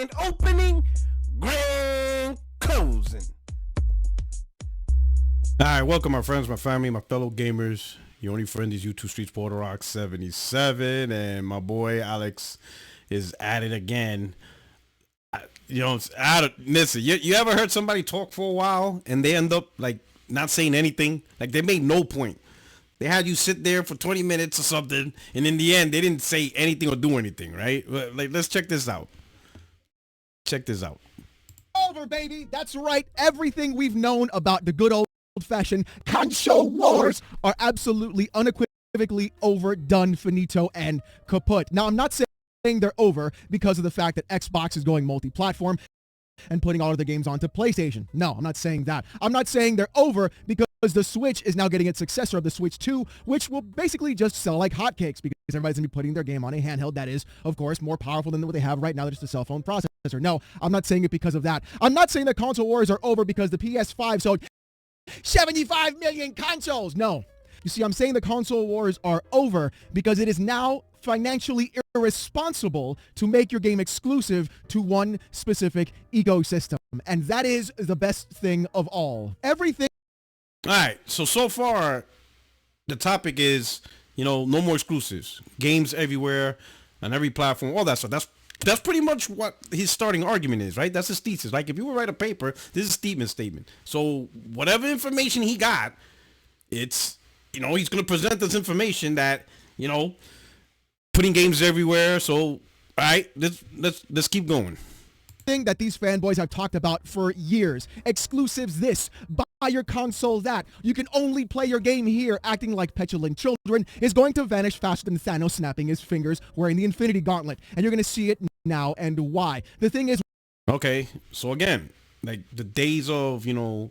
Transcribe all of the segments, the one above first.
grand opening, grand closing. All right, welcome my friends, my family, my fellow gamers. Your only friend is YouTube Street Sporter Rock 77, and my boy Alex is at it again. Listen, you ever heard somebody talk for a while and they end up like not saying anything? Like they made no point. They had you sit there for 20 minutes or something, and in the end, they didn't say anything or do anything, right? Like, let's check this out. Check this out. Over, baby. That's right. Everything we've known about the good old-fashioned console wars are absolutely unequivocally over, done, finito, and kaput. Now, I'm not saying they're over because of the fact that Xbox is going multi-platform and putting all of their games onto PlayStation. No, I'm not saying that. I'm not saying they're over because the Switch is now getting its successor of the Switch 2, which will basically just sell like hotcakes because everybody's going to be putting their game on a handheld that is, of course, more powerful than what they have right now. They're just a cell phone processor. No, I'm not saying it because of that. I'm not saying that console wars are over because the PS5 sold 75 million consoles. No. You see, I'm saying the console wars are over because it is now financially irresponsible to make your game exclusive to one specific ecosystem. And that is the best thing of all. Everything. All right, so far, the topic is, no more exclusives. Games everywhere, on every platform, all that stuff. That's pretty much what his starting argument is, right? That's his thesis. Like, if you were to write a paper, this is Steven's statement. So, whatever information he got, it's, he's going to present this information that, putting games everywhere. So, all right, let's keep going. Thing that these fanboys have talked about for years. Exclusives this, buy your console that. You can only play your game here, acting like petulant children, is going to vanish faster than Thanos snapping his fingers wearing the Infinity Gauntlet. And you're going to see it now and why. The thing is... Okay, so again, like the days of,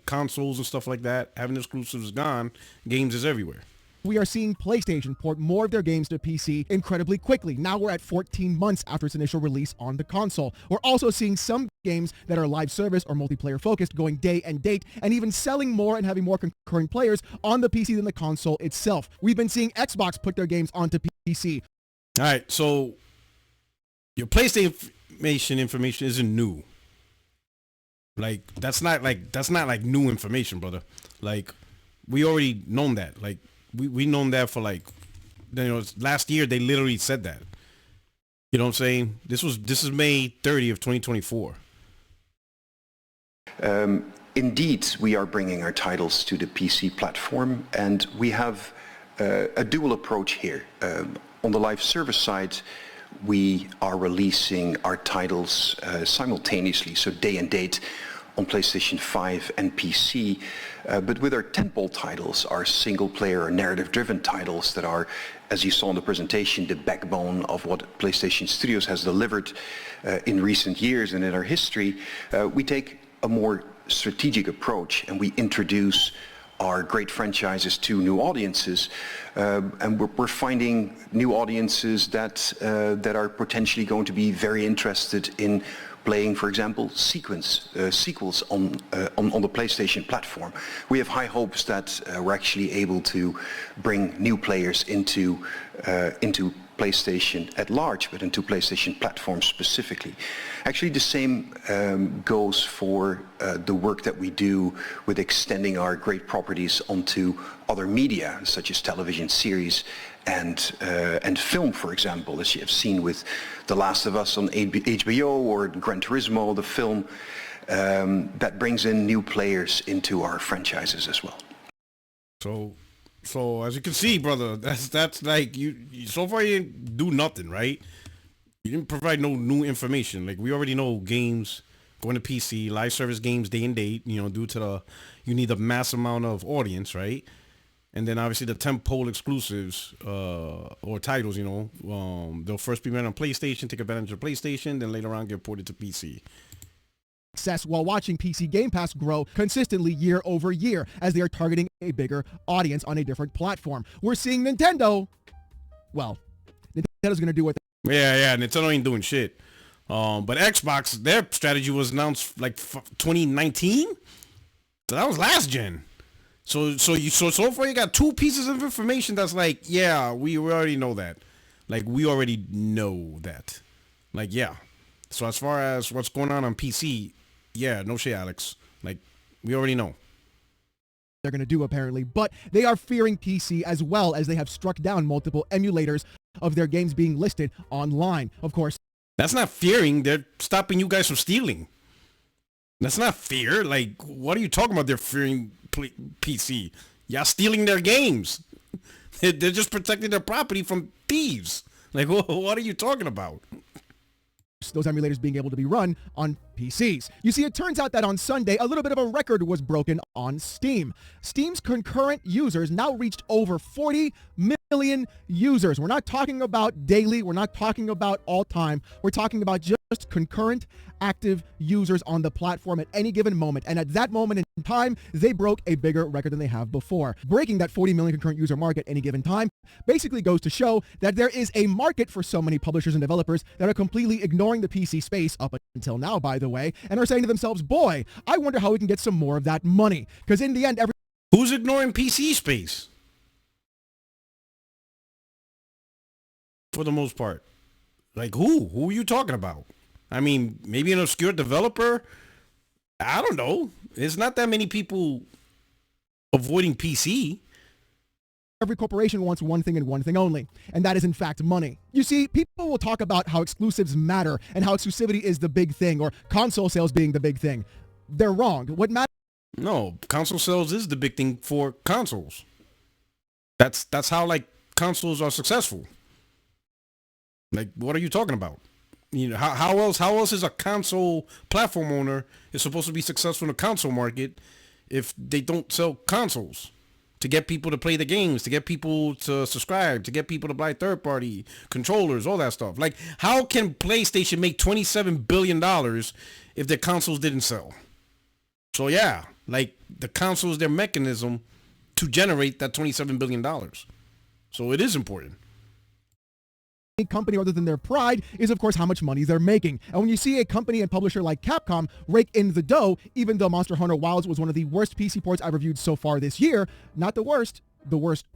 consoles and stuff like that, having exclusives is gone, games is everywhere. We are seeing PlayStation port more of their games to PC incredibly quickly. Now we're at 14 months after its initial release on the console. We're also seeing some games that are live service or multiplayer focused going day and date and even selling more and having more concurrent players on the PC than the console itself. We've been seeing Xbox put their games onto PC. All right, so your PlayStation information isn't new. Like that's not like new information, brother. Like we already known that. Like we known that for like, last year they literally said that. You know what I'm saying? This is May 30th, 2024. Indeed, we are bringing our titles to the PC platform, and we have a dual approach here. On the live service side, we are releasing our titles simultaneously, so day and date, on PlayStation 5 and PC, but with our tentpole titles, our single-player or narrative-driven titles that are, as you saw in the presentation, the backbone of what PlayStation Studios has delivered in recent years and in our history, we take a more strategic approach and we introduce our great franchises to new audiences, and we're finding new audiences that are potentially going to be very interested in playing, for example, sequels on the PlayStation platform. We have high hopes that we're actually able to bring new players into PlayStation at large, but into PlayStation platforms specifically. Actually, the same goes for the work that we do with extending our great properties onto other media, such as television series and film, for example, as you have seen with The Last of Us on HBO or Gran Turismo, the film, that brings in new players into our franchises as well. So as you can see, brother, that's like you so far you didn't do nothing, right? You didn't provide no new information. Like we already know games going to PC, live service games day and date, due to you need a mass amount of audience, right? And then obviously the tentpole exclusives or titles, they'll first be made on PlayStation, take advantage of PlayStation, then later on get ported to PC. Success while watching PC Game Pass grow consistently year over year as they are targeting a bigger audience on a different platform. We're seeing Nintendo. Well, Nintendo's going to do what Yeah, Nintendo ain't doing shit. But Xbox, their strategy was announced like 2019. So that was last gen. So far you got two pieces of information that's like, yeah, we already know that. Like we already know that. Like, yeah. So as far as what's going on PC, yeah, no shit, Alex. Like, we already know. They're going to do apparently, but they are fearing PC as well, as they have struck down multiple emulators of their games being listed online. Of course, that's not fearing. They're stopping you guys from stealing. That's not fear. Like, what are you talking about? They're fearing PC. Y'all stealing their games. They're just protecting their property from thieves. Like, what are you talking about? Those emulators being able to be run on PCs. You see, it turns out that on Sunday, a little bit of a record was broken on Steam. Steam's concurrent users now reached over 40 million users. We're not talking about daily. We're not talking about all time. We're talking about just concurrent active users on the platform at any given moment. And at that moment in time, they broke a bigger record than they have before. Breaking that 40 million concurrent user mark at any given time basically goes to show that there is a market for so many publishers and developers that are completely ignoring the PC space up until now, by the way, and are saying to themselves, boy, I wonder how we can get some more of that money. Because in the end, who's ignoring PC space? For the most part. Like, who? Who are you talking about? I mean, maybe an obscure developer? I don't know. It's not that many people avoiding PC. Every corporation wants one thing and one thing only, and that is in fact money. You see, people will talk about how exclusives matter and how exclusivity is the big thing, or console sales being the big thing. They're wrong. What matters? No, console sales is the big thing for consoles. That's how, like, consoles are successful. Like, what are you talking about? You know, how else is a console platform owner is supposed to be successful in the console market if they don't sell consoles? To get people to play the games, to get people to subscribe, to get people to buy third-party controllers, all that stuff. Like, how can PlayStation make $27 billion if their consoles didn't sell? So yeah, like, the console is their mechanism to generate that $27 billion. So it is important. Company other than their pride is of course how much money they're making. And when you see a company and publisher like Capcom rake in the dough, even though Monster Hunter Wilds was one of the worst PC ports I've reviewed so far this year, not the worst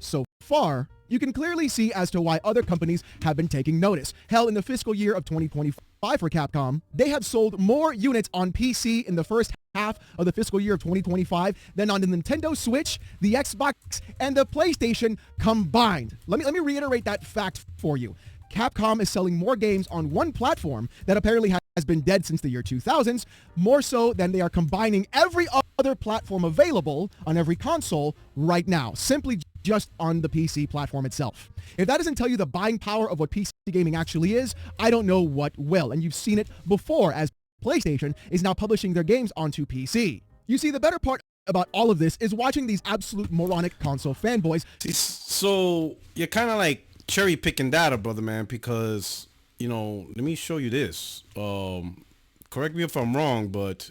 so far, you can clearly see as to why other companies have been taking notice. Hell, in the fiscal year of 2025 for Capcom, they have sold more units on PC in the first half of the fiscal year of 2025 than on the Nintendo Switch, the Xbox, and the PlayStation combined. Let me reiterate that fact for you. Capcom is selling more games on one platform that apparently has been dead since the year 2000s, more so than they are combining every other platform available on every console right now, simply just on the PC platform itself. If that doesn't tell you the buying power of what PC gaming actually is, I don't know what will. And you've seen it before, as PlayStation is now publishing their games onto PC. You see, the better part about all of this is watching these absolute moronic console fanboys. So you're kind of like cherry picking data, brother man, because, you know, let me show you this. Correct me if I'm wrong, but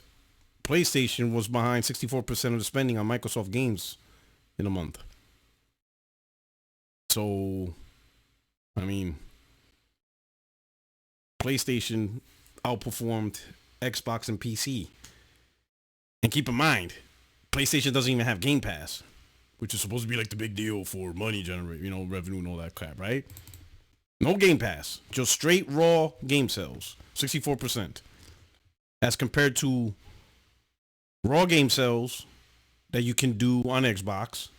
PlayStation was behind 64% of the spending on Microsoft games in a month. So, I mean, PlayStation outperformed Xbox and PC. And keep in mind, PlayStation doesn't even have Game Pass, which is supposed to be like the big deal for money generate, you know, revenue and all that crap, right? No Game Pass, just straight raw game sales, 64%. As compared to raw game sales that you can do on Xbox,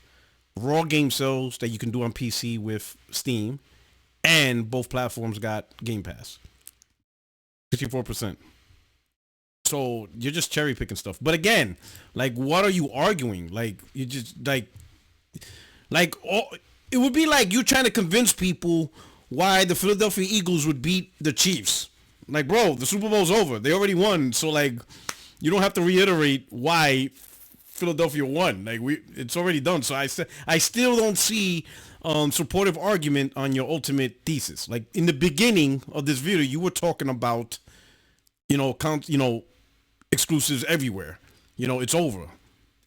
raw game sales that you can do on PC with Steam, and both platforms got Game Pass. 64%. So you're just cherry picking stuff. But again, like, what are you arguing? Like, you just it would be like you trying to convince people why the Philadelphia Eagles would beat the Chiefs. Like, bro, the Super Bowl's over. They already won. So, like, you don't have to reiterate why Philadelphia won. Like, it's already done. So I still don't see supportive argument on your ultimate thesis. Like, in the beginning of this video, you were talking about, exclusives everywhere. It's over.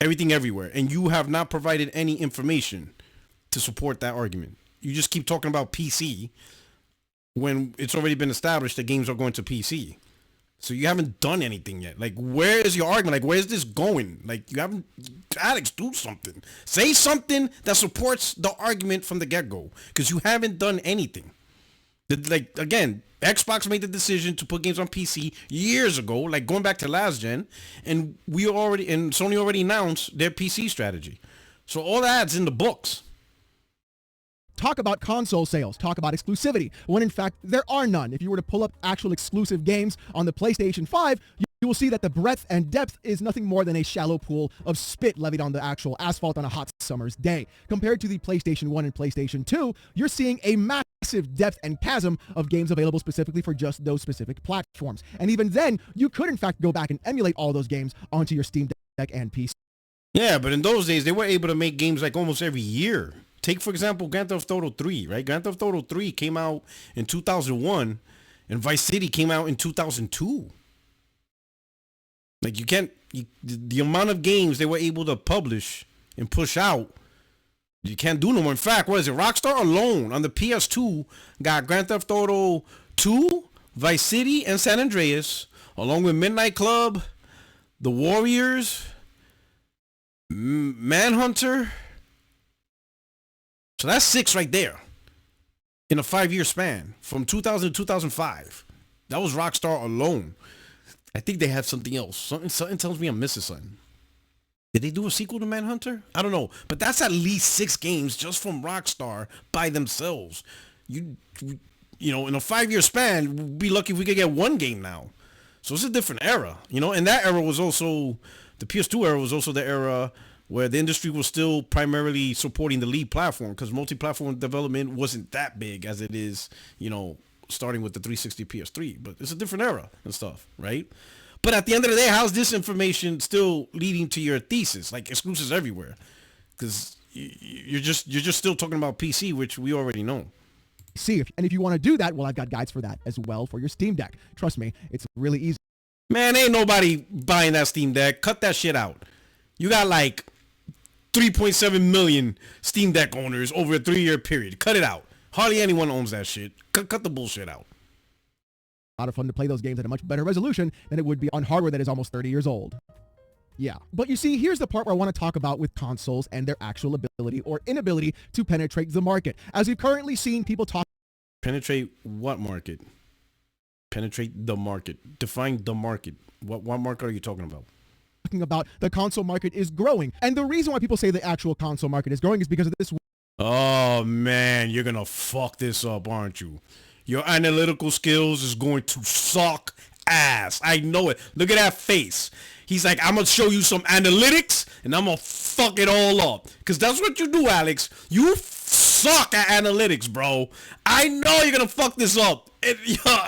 Everything everywhere. And you have not provided any information to support that argument. You just keep talking about PC when it's already been established that games are going to PC. So you haven't done anything yet. Like, where is your argument? Like, where's this going? Like, you haven't... Alex, do something. Say something that supports the argument from the get-go. Because you haven't done anything. Like, again, Xbox made the decision to put games on PC years ago, like going back to last gen, and Sony already announced their PC strategy. So all that's in the books. Talk about console sales, talk about exclusivity, when in fact there are none. If you were to pull up actual exclusive games on the PlayStation 5, you will see that the breadth and depth is nothing more than a shallow pool of spit levied on the actual asphalt on a hot summer's day. Compared to the PlayStation 1 and PlayStation 2, you're seeing a massive depth and chasm of games available specifically for just those specific platforms. And even then, you could in fact go back and emulate all those games onto your Steam Deck and PC. Yeah, but in those days, they were able to make games like almost every year. Take, for example, Grand Theft Auto 3, right? Grand Theft Auto 3 came out in 2001, and Vice City came out in 2002. Like, the amount of games they were able to publish and push out, you can't do no more. In fact, what is it? Rockstar alone on the PS2 got Grand Theft Auto 2, Vice City, and San Andreas, along with Midnight Club, The Warriors, Manhunter. So that's 6 right there in a 5-year span from 2000 to 2005. That was Rockstar alone. I think they have something else. Something tells me I'm missing something. Did they do a sequel to Manhunter? I don't know. But that's at least 6 games just from Rockstar by themselves. You know, in a 5-year span, we'd be lucky if we could get 1 game now. So it's a different era. You know, and that era was also, the PS2 era was also the era where the industry was still primarily supporting the lead platform because multi-platform development wasn't that big as it is, you know, starting with the 360 PS3. But it's a different era and stuff, right? But at the end of the day, how's this information still leading to your thesis? Like exclusives everywhere, because you're just still talking about PC, which we already know. And if you want to do that, well, I've got guides for that as well for your Steam Deck. Trust me, it's really easy. Man, ain't nobody buying that Steam Deck. Cut that shit out. You got like 3.7 million Steam Deck owners over a 3-year period. Cut it out. Hardly anyone owns that shit. Cut the bullshit out. A lot of fun to play those games at a much better resolution than it would be on hardware that is almost 30 years old. Yeah, but you see, here's the part where I want to talk about with consoles and their actual ability or inability to penetrate the market. As we've currently seen people talk... Penetrate what market? Penetrate the market. Define the market. What market are you talking about? Talking about the console market is growing. And the reason why people say the actual console market is growing is because of this. Oh, man, you're going to fuck this up, aren't you? Your analytical skills is going to suck ass. I know it. Look at that face. He's like, I'm going to show you some analytics, and I'm going to fuck it all up. Because that's what you do, Alex. You suck at analytics, bro. I know you're going to fuck this up.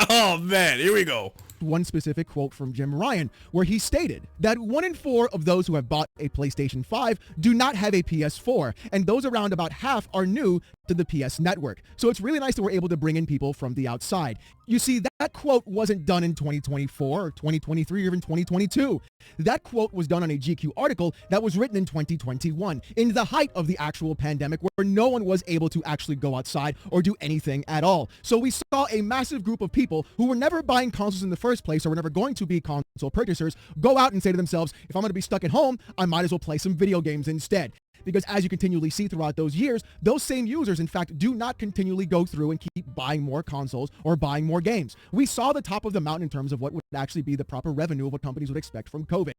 Oh, man. Here we go. One specific quote from Jim Ryan, where he stated that 1 in 4 of those who have bought a PlayStation 5 do not have a PS4, and those around about half are new to the PS network. So it's really nice that we're able to bring in people from the outside. You see, that quote wasn't done in 2024 or 2023 or even 2022. That quote was done on a GQ article that was written in 2021, in the height of the actual pandemic, where no one was able to actually go outside or do anything at all. So we saw a massive group of people who were never buying consoles in the first place or were never going to be console purchasers go out and say to themselves, if I'm going to be stuck at home, I might as well play some video games instead. Because as you continually see throughout those years, those same users, in fact, do not continually go through and keep buying more consoles or buying more games. We saw the top of the mountain in terms of what would actually be the proper revenue of what companies would expect from COVID.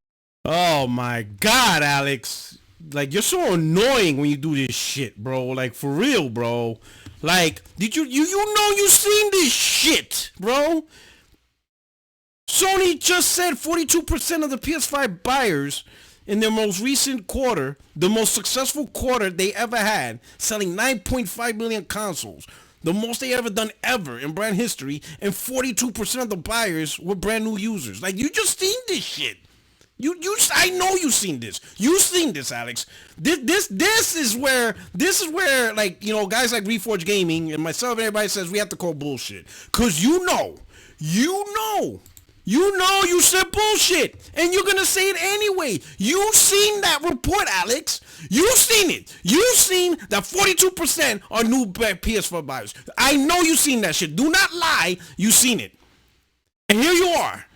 Oh, my God, Alex. Like, you're so annoying when you do this shit, bro. Like, for real, bro. Like, did you know you seen this shit, bro? Sony just said 42% of the PS5 buyers in their most recent quarter, the most successful quarter they ever had, selling 9.5 million consoles, the most they ever done ever in brand history, and 42% of the buyers were brand new users. Like, you just seen this shit. I know you seen this. You seen this, Alex. This is where, like, you know, guys like Reforge Gaming and myself and everybody says we have to call bullshit. Cause you know you said bullshit, and you're gonna say it anyway. You seen that report, Alex. You seen it. You seen that 42% are new PS4 buyers. I know you seen that shit. Do not lie. You seen it. And here you are,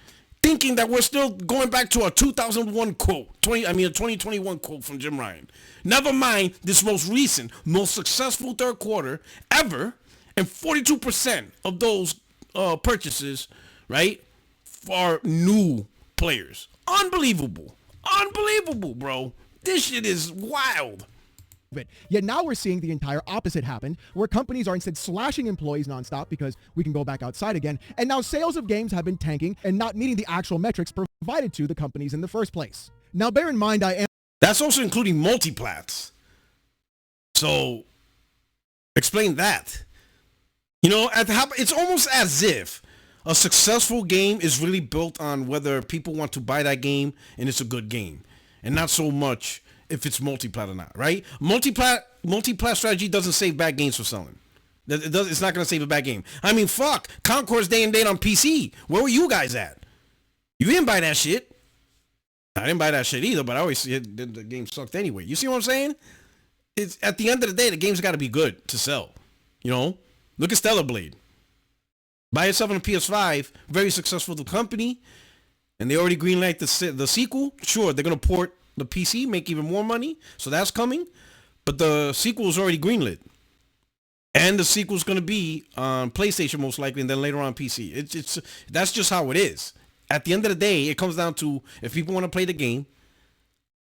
thinking that we're still going back to a 2001 quote, a 2021 quote from Jim Ryan. Never mind this most recent, most successful third quarter ever, And 42% of those purchases, right, are new players. Unbelievable. Unbelievable, bro. This shit is wild. Yet now we're seeing the entire opposite happen, where companies are instead slashing employees nonstop because we can go back outside again, and now sales of games have been tanking and not meeting the actual metrics provided to the companies in the first place. Now bear in mind, That's also including multiplats. So, explain that. You know, it's almost as if a successful game is really built on whether people want to buy that game and it's a good game, and not so much if it's multiplat or not, right? Multiplat strategy doesn't save bad games for selling. It's not going to save a bad game. I mean, fuck, Concourse Day and Date on PC. Where were you guys at? You didn't buy that shit. I didn't buy that shit either, but I always said the game sucked anyway. You see what I'm saying? It's at the end of the day, the game's got to be good to sell. You know, look at Stellar Blade. Buy yourself on a PS5, very successful the company, and they already greenlight the sequel. Sure, they're gonna port the PC, make even more money, so that's coming. But the sequel is already greenlit, and the sequel's gonna be on PlayStation most likely, and then later on PC. It's that's just how it is. At the end of the day, it comes down to if people want to play the game,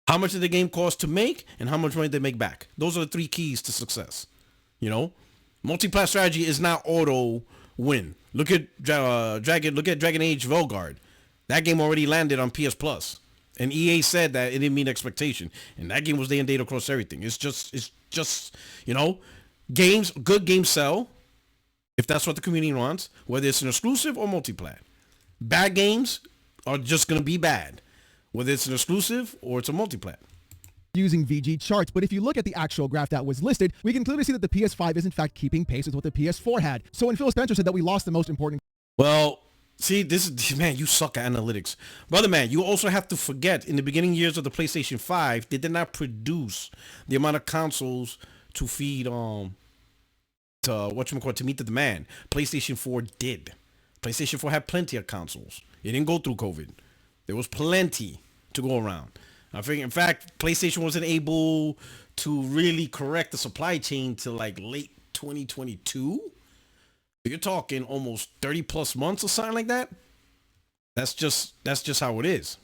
how much did the game cost to make, and how much money they make back. Those are the three keys to success. You know, multi-plat strategy is not auto win. Look at Dragon Age Velguard. That game already landed on PS Plus, and EA said that it didn't meet expectation, and that game was day and date across everything. It's just you know, good games sell if that's what the community wants, whether it's an exclusive or multi-plat. Bad games are just gonna be bad, whether it's an exclusive or it's a multi-plat. Using VG charts, but if you look at the actual graph that was listed, we can clearly see that the PS5 is in fact keeping pace with what the PS4 had. So when Phil Spencer said that we lost the most important... Well, see, this is, man, you suck at analytics. Brother man, you also have to forget, in the beginning years of the PlayStation 5, they did not produce the amount of consoles to feed, to meet the demand. PlayStation 4 did. PlayStation 4 had plenty of consoles. It didn't go through COVID. There was plenty to go around. I think, in fact, PlayStation wasn't able to really correct the supply chain till like late 2022. You're talking almost 30 plus months or something like that. That's just how it is.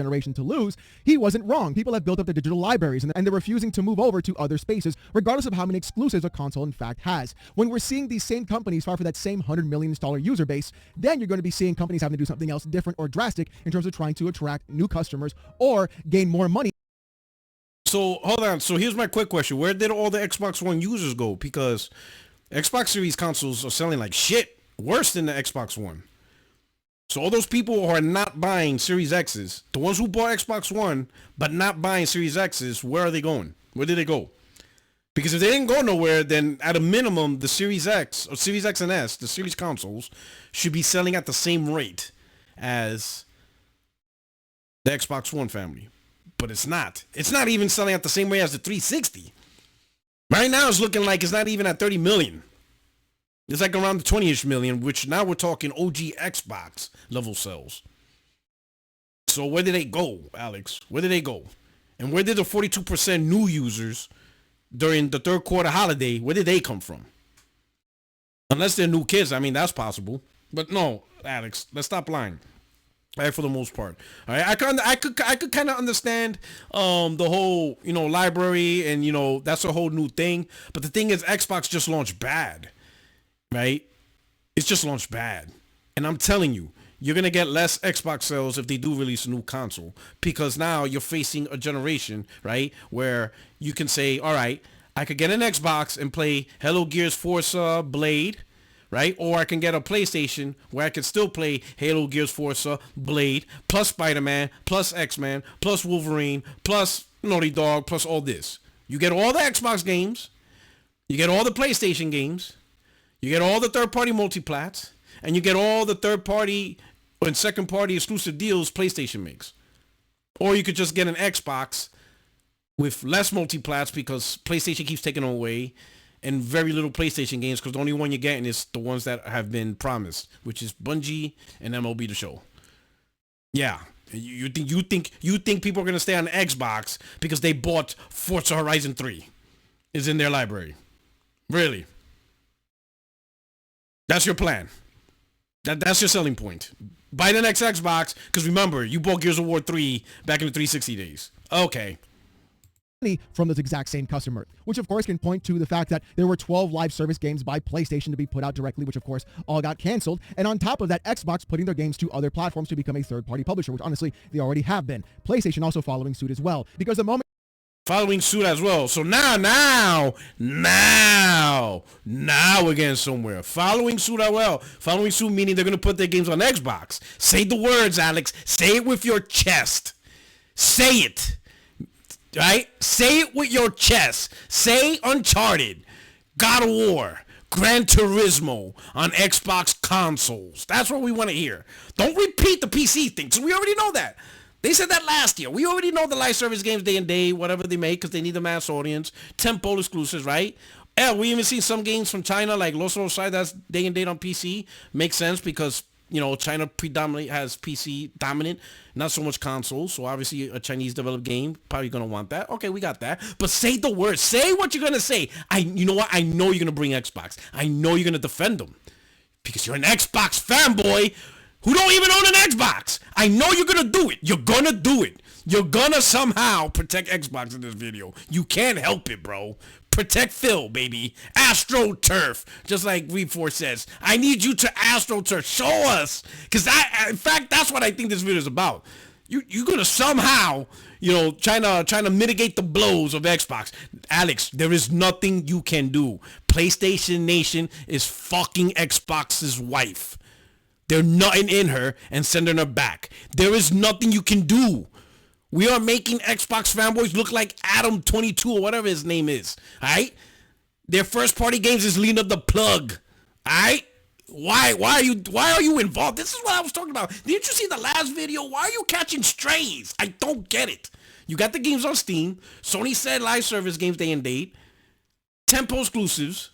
Generation to lose, he wasn't wrong. People have built up their digital libraries and they're refusing to move over to other spaces, regardless of how many exclusives a console in fact has. When we're seeing these same companies fight for that same 100 million installer user base, then you're going to be seeing companies having to do something else different or drastic in terms of trying to attract new customers or gain more money. So hold on. So here's my quick question. Where did all the Xbox One users go? Because Xbox Series consoles are selling like shit, worse than the Xbox One. So all those people who are not buying Series X's, the ones who bought Xbox One but not buying Series X's, where are they going? Where did they go? Because if they didn't go nowhere, then at a minimum, the Series X or Series X and S, the Series consoles, should be selling at the same rate as the Xbox One family. But it's not. It's not even selling at the same rate as the 360. Right now, it's looking like it's not even at 30 million. It's like around the 20-ish million, which now we're talking OG Xbox level sales. So where did they go, Alex? Where did they go? And where did the 42% new users during the third quarter holiday, where did they come from? Unless they're new kids, I mean, that's possible. But no, Alex, let's stop lying. All right, for the most part. All right, I could kind of understand the whole, you know, library and, you know, that's a whole new thing. But the thing is, Xbox just launched bad. Right? It's just launched bad. And I'm telling you, you're going to get less Xbox sales if they do release a new console. Because now you're facing a generation, right, where you can say, all right, I could get an Xbox and play Halo Gears Forza Blade, right? Or I can get a PlayStation where I can still play Halo Gears Forza Blade, plus Spider-Man, plus X-Men, plus Wolverine, plus Naughty Dog, plus all this. You get all the Xbox games. You get all the PlayStation games. You get all the third-party multiplats, and you get all the third-party and second-party exclusive deals PlayStation makes. Or you could just get an Xbox with less multiplats because PlayStation keeps taking them away, and very little PlayStation games because the only one you're getting is the ones that have been promised, which is Bungie and MLB The Show. Yeah, you think people are gonna stay on Xbox because they bought Forza Horizon 3 is in their library? Really? That's your plan. That's your selling point. Buy the next Xbox, because remember, you bought Gears of War 3 back in the 360 days. Okay. From this exact same customer, which of course can point to the fact that there were 12 live service games by PlayStation to be put out directly, which of course all got canceled. And on top of that, Xbox putting their games to other platforms to become a third-party publisher, which honestly, they already have been. PlayStation also following suit as well, because the moment following suit as well. So now we're getting somewhere. Following suit as well. Following suit meaning they're going to put their games on Xbox. Say the words, Alex. Say it with your chest. Say it. Right? Say it with your chest. Say Uncharted, God of War, Gran Turismo on Xbox consoles. That's what we want to hear. Don't repeat the PC thing, because we already know that. They said that last year. We already know the live service games day and day, whatever they make, because they need the mass audience. Tempo exclusives, right? Yeah, we even see some games from China, like Los Rosai, that's day and date on PC. Makes sense because, you know, China predominantly has PC dominant, not so much consoles. So obviously a Chinese developed game, probably going to want that. Okay, we got that. But say the words. Say what you're going to say. You know what? I know you're going to bring Xbox. I know you're going to defend them because you're an Xbox fanboy who don't even own an Xbox. I know you're going to do it. You're going to do it. You're going to somehow protect Xbox in this video. You can't help it, bro. Protect Phil, baby. AstroTurf. Just like Reef4 says. I need you to AstroTurf. Show us. Because in fact, that's what I think this video is about. You're going to somehow, you know, trying to mitigate the blows of Xbox. Alex, there is nothing you can do. PlayStation Nation is fucking Xbox's wife. They're nutting in her and sending her back. There is nothing you can do. We are making Xbox fanboys look like Adam22 or whatever his name is. Alright? Their first party games is lean up the plug. Alright? Why are you involved? This is what I was talking about. Didn't you see the last video? Why are you catching strays? I don't get it. You got the games on Steam. Sony said live service games day and date. Tempo exclusives.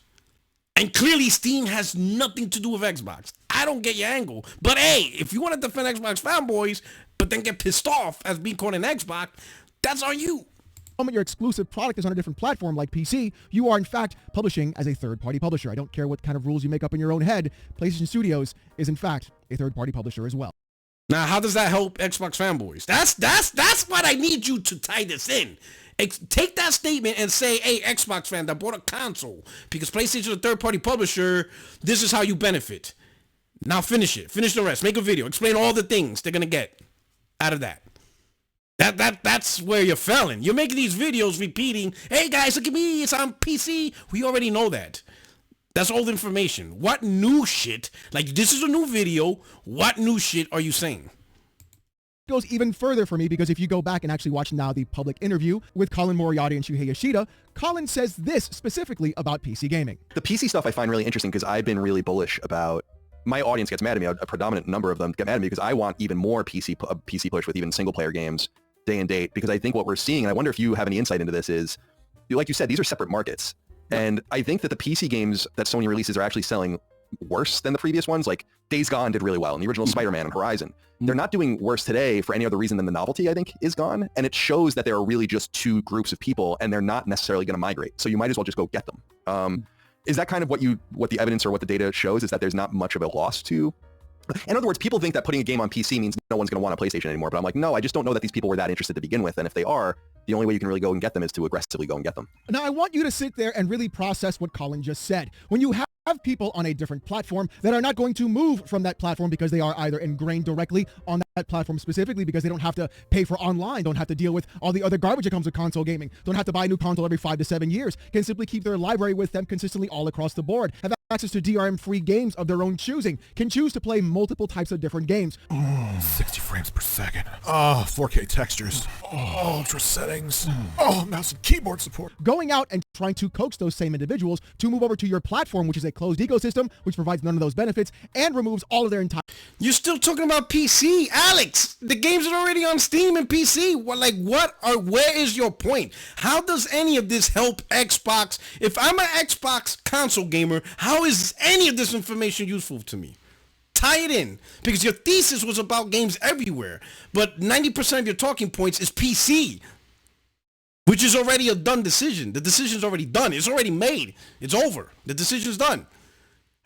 And clearly Steam has nothing to do with Xbox. I don't get your angle. But hey, if you want to defend Xbox fanboys, but then get pissed off as being called an Xbox, that's on you. The moment your exclusive product is on a different platform like PC, you are in fact publishing as a third-party publisher. I don't care what kind of rules you make up in your own head. PlayStation Studios is in fact a third-party publisher as well. Now, how does that help Xbox fanboys? That's what I need you to tie this in. Take that statement and say, hey, Xbox fan that bought a console, because PlayStation is a third-party publisher, this is how you benefit. Now finish it. Finish the rest. Make a video. Explain all the things they're going to get out of that. That's where you're failing. You're making these videos repeating, hey guys, look at me, it's on PC. We already know that. That's old information. What new shit, like this is a new video, what new shit are you saying? Goes even further for me because if you go back and actually watch now the public interview with Colin Moriarty and Shuhei Yoshida, Colin says this specifically about PC gaming. The PC stuff I find really interesting because I've been really bullish about, my audience gets mad at me, a predominant number of them get mad at me because I want even more PC push with even single player games day and date, because I think what we're seeing, and I wonder if you have any insight into this, is, like you said, these are separate markets. And I think that the PC games that Sony releases are actually selling worse than the previous ones. Like Days Gone did really well, and the original Spider-Man and Horizon. They're not doing worse today for any other reason than the novelty, I think, is gone. And it shows that there are really just two groups of people, and they're not necessarily going to migrate. So you might as well just go get them. Is that kind of what the evidence or what the data shows, is that there's not much of a loss to? In other words, people think that putting a game on PC means no one's going to want a PlayStation anymore. But I'm like, no, I just don't know that these people were that interested to begin with. And if they are, the only way you can really go and get them is to aggressively go and get them. Now, I want you to sit there and really process what Colin just said. When you have people on a different platform that are not going to move from that platform because they are either ingrained directly on that platform specifically because they don't have to pay for online, don't have to deal with all the other garbage that comes with console gaming, don't have to buy a new console every 5 to 7 years, can simply keep their library with them consistently all across the board, have access to DRM-free games of their own choosing, can choose to play multiple types of different games. 60 frames per second. Oh, 4K textures. Oh, ultra settings. Oh, mouse and keyboard support. Going out and trying to coax those same individuals to move over to your platform, which is a closed ecosystem, which provides none of those benefits and removes all of their entire... You're still talking about PC, Alex. The games are already on Steam and PC. Where is your point? How does any of this help Xbox? If I'm an Xbox console gamer, how is any of this information useful to me? Tie it in, because your thesis was about games everywhere, but 90% of your talking points is PC. which is already a done decision. The decision's already done. It's already made. It's over. The decision's done.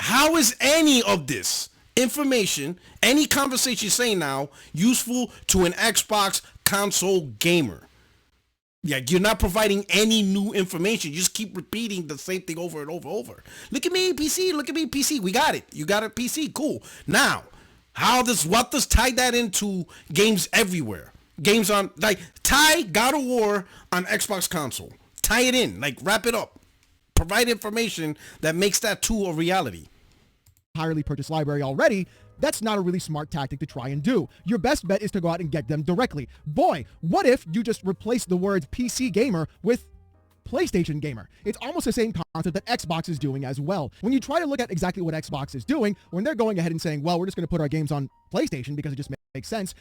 How is any of this information, any conversation you're saying now, useful to an Xbox console gamer? Yeah, you're not providing any new information. You just keep repeating the same thing over and over and over. Look at me, PC. Look at me, PC. We got it. You got it, PC. Cool. Now, what does tie that into games everywhere? Games on, like, tie God of War on Xbox console. Tie it in. Like, wrap it up. Provide information that makes that tool a reality. Entirely purchased library already, that's not a really smart tactic to try and do. Your best bet is to go out and get them directly. Boy, what if you just replace the words PC gamer with PlayStation gamer? It's almost the same concept that Xbox is doing as well. When you try to look at exactly what Xbox is doing, when they're going ahead and saying, well, we're just going to put our games on PlayStation because it just makes sense.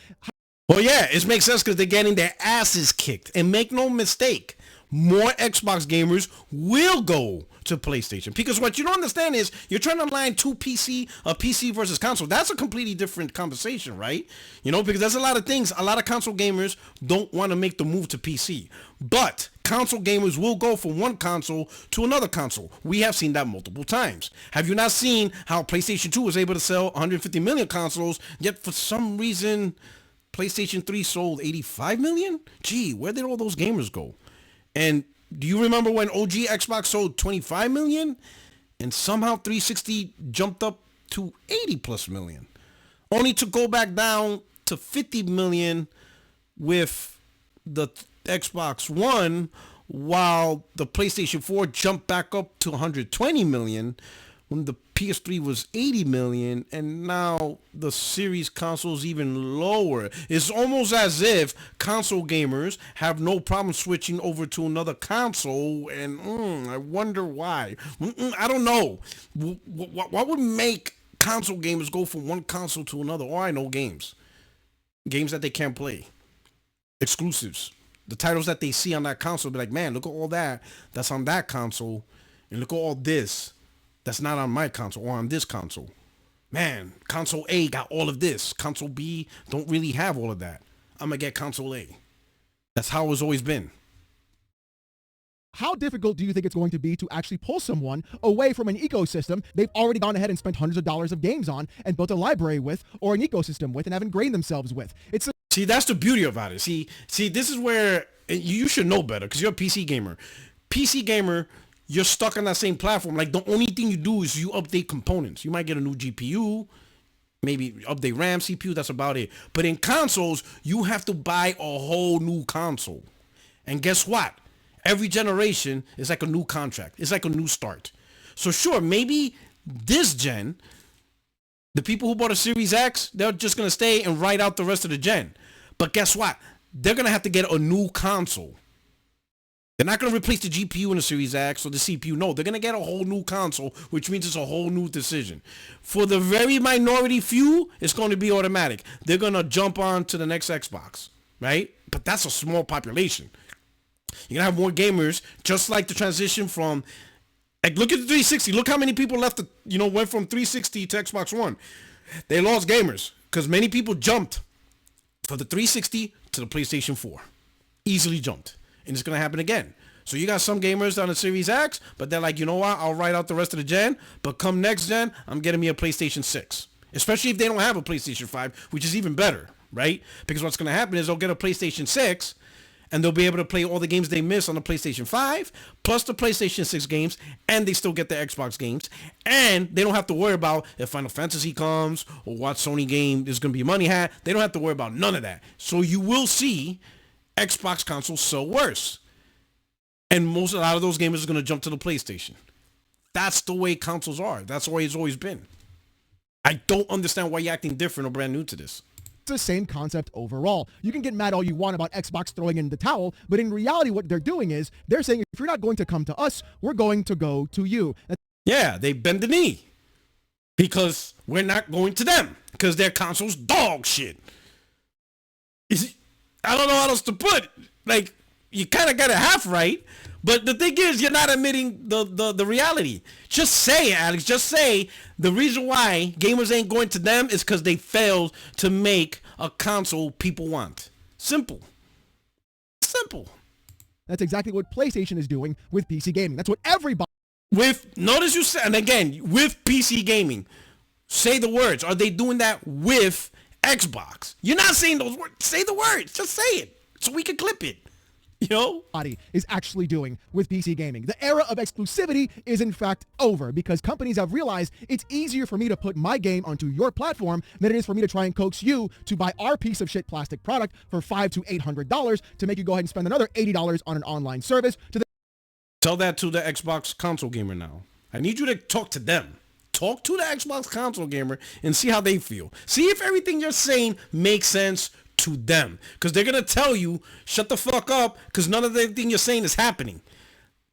Well, yeah, it makes sense because they're getting their asses kicked. And make no mistake, more Xbox gamers will go to PlayStation, because what you don't understand is you're trying to align a PC versus console. That's a completely different conversation, right? You know, because there's a lot of things, a lot of console gamers don't want to make the move to PC, but console gamers will go from one console to another console. We have seen that multiple times. Have you not seen how PlayStation 2 was able to sell 150 million consoles, yet for some reason PlayStation 3 sold 85 million? Gee, where did all those gamers go? And do you remember when OG Xbox sold 25 million and somehow 360 jumped up to 80 plus million, only to go back down to 50 million with the Xbox One, while the PlayStation 4 jumped back up to 120 million when the PS3 was 80 million, and now the series console is even lower. It's almost as if console gamers have no problem switching over to another console, and I wonder why. I don't know. What would make console gamers go from one console to another? Oh, I know, games that they can't play. Exclusives. The titles that they see on that console, be like, man, look at all that's on that console, and look at all this that's not on my console or on this console. Man, console A got all of this. Console B don't really have all of that. I'm going to get console A. That's how it's always been. How difficult do you think it's going to be to actually pull someone away from an ecosystem they've already gone ahead and spent hundreds of dollars of games on and built a library with, or an ecosystem with, and have ingrained themselves with? See, that's the beauty about it. See, this is where you should know better, because you're a PC gamer. PC gamer, you're stuck on that same platform. Like, the only thing you do is you update components. You might get a new GPU, maybe update RAM, CPU, that's about it. But in consoles, you have to buy a whole new console. And guess what? Every generation is like a new contract. It's like a new start. So sure, maybe this gen, the people who bought a Series X, they're just going to stay and ride out the rest of the gen. But guess what? They're going to have to get a new console. They're not going to replace the GPU in the Series X or the CPU. No, they're going to get a whole new console, which means it's a whole new decision. For the very minority few, it's going to be automatic. They're going to jump on to the next Xbox, right? But that's a small population. You're going to have more gamers, just like the transition from, like, look at the 360. Look how many people went from 360 to Xbox One. They lost gamers because many people jumped for the 360 to the PlayStation 4. Easily jumped. And it's going to happen again. So you got some gamers on the Series X, but they're like, you know what? I'll ride out the rest of the gen, but come next gen, I'm getting me a PlayStation 6. Especially if they don't have a PlayStation 5, which is even better, right? Because what's going to happen is they'll get a PlayStation 6, and they'll be able to play all the games they miss on the PlayStation 5, plus the PlayStation 6 games, and they still get the Xbox games. And they don't have to worry about if Final Fantasy comes, or what Sony game is going to be a money hat. They don't have to worry about none of that. So you will see Xbox consoles sell worse. And a lot of those gamers are going to jump to the PlayStation. That's the way consoles are. That's the way it's always been. I don't understand why you're acting different or brand new to this. It's the same concept overall. You can get mad all you want about Xbox throwing in the towel, but in reality what they're doing is they're saying, if you're not going to come to us, we're going to go to you. Yeah, they bend the knee because we're not going to them because their console's dog shit. I don't know how else to put it. Like, you kind of got it half right, but the thing is, you're not admitting the reality. Just say it, Alex. Just say the reason why gamers ain't going to them is because they failed to make a console people want. Simple. That's exactly what PlayStation is doing with PC gaming. That's what everybody Notice you said, and again, with PC gaming, say the words. Are they doing that with Xbox? You're not saying those words. Say the words. Just say it so we can clip it. You know? Is actually doing with PC gaming. The era of exclusivity is in fact over because companies have realized it's easier for me to put my game onto your platform than it is for me to try and coax you to buy our piece of shit plastic product for $500 to $800 to make you go ahead and spend another $80 on an online service. Tell that to the Xbox console gamer now. I need you to talk to them. Talk to the Xbox console gamer and see how they feel. See if everything you're saying makes sense to them, because they're gonna tell you shut the fuck up because none of the thing you're saying is happening.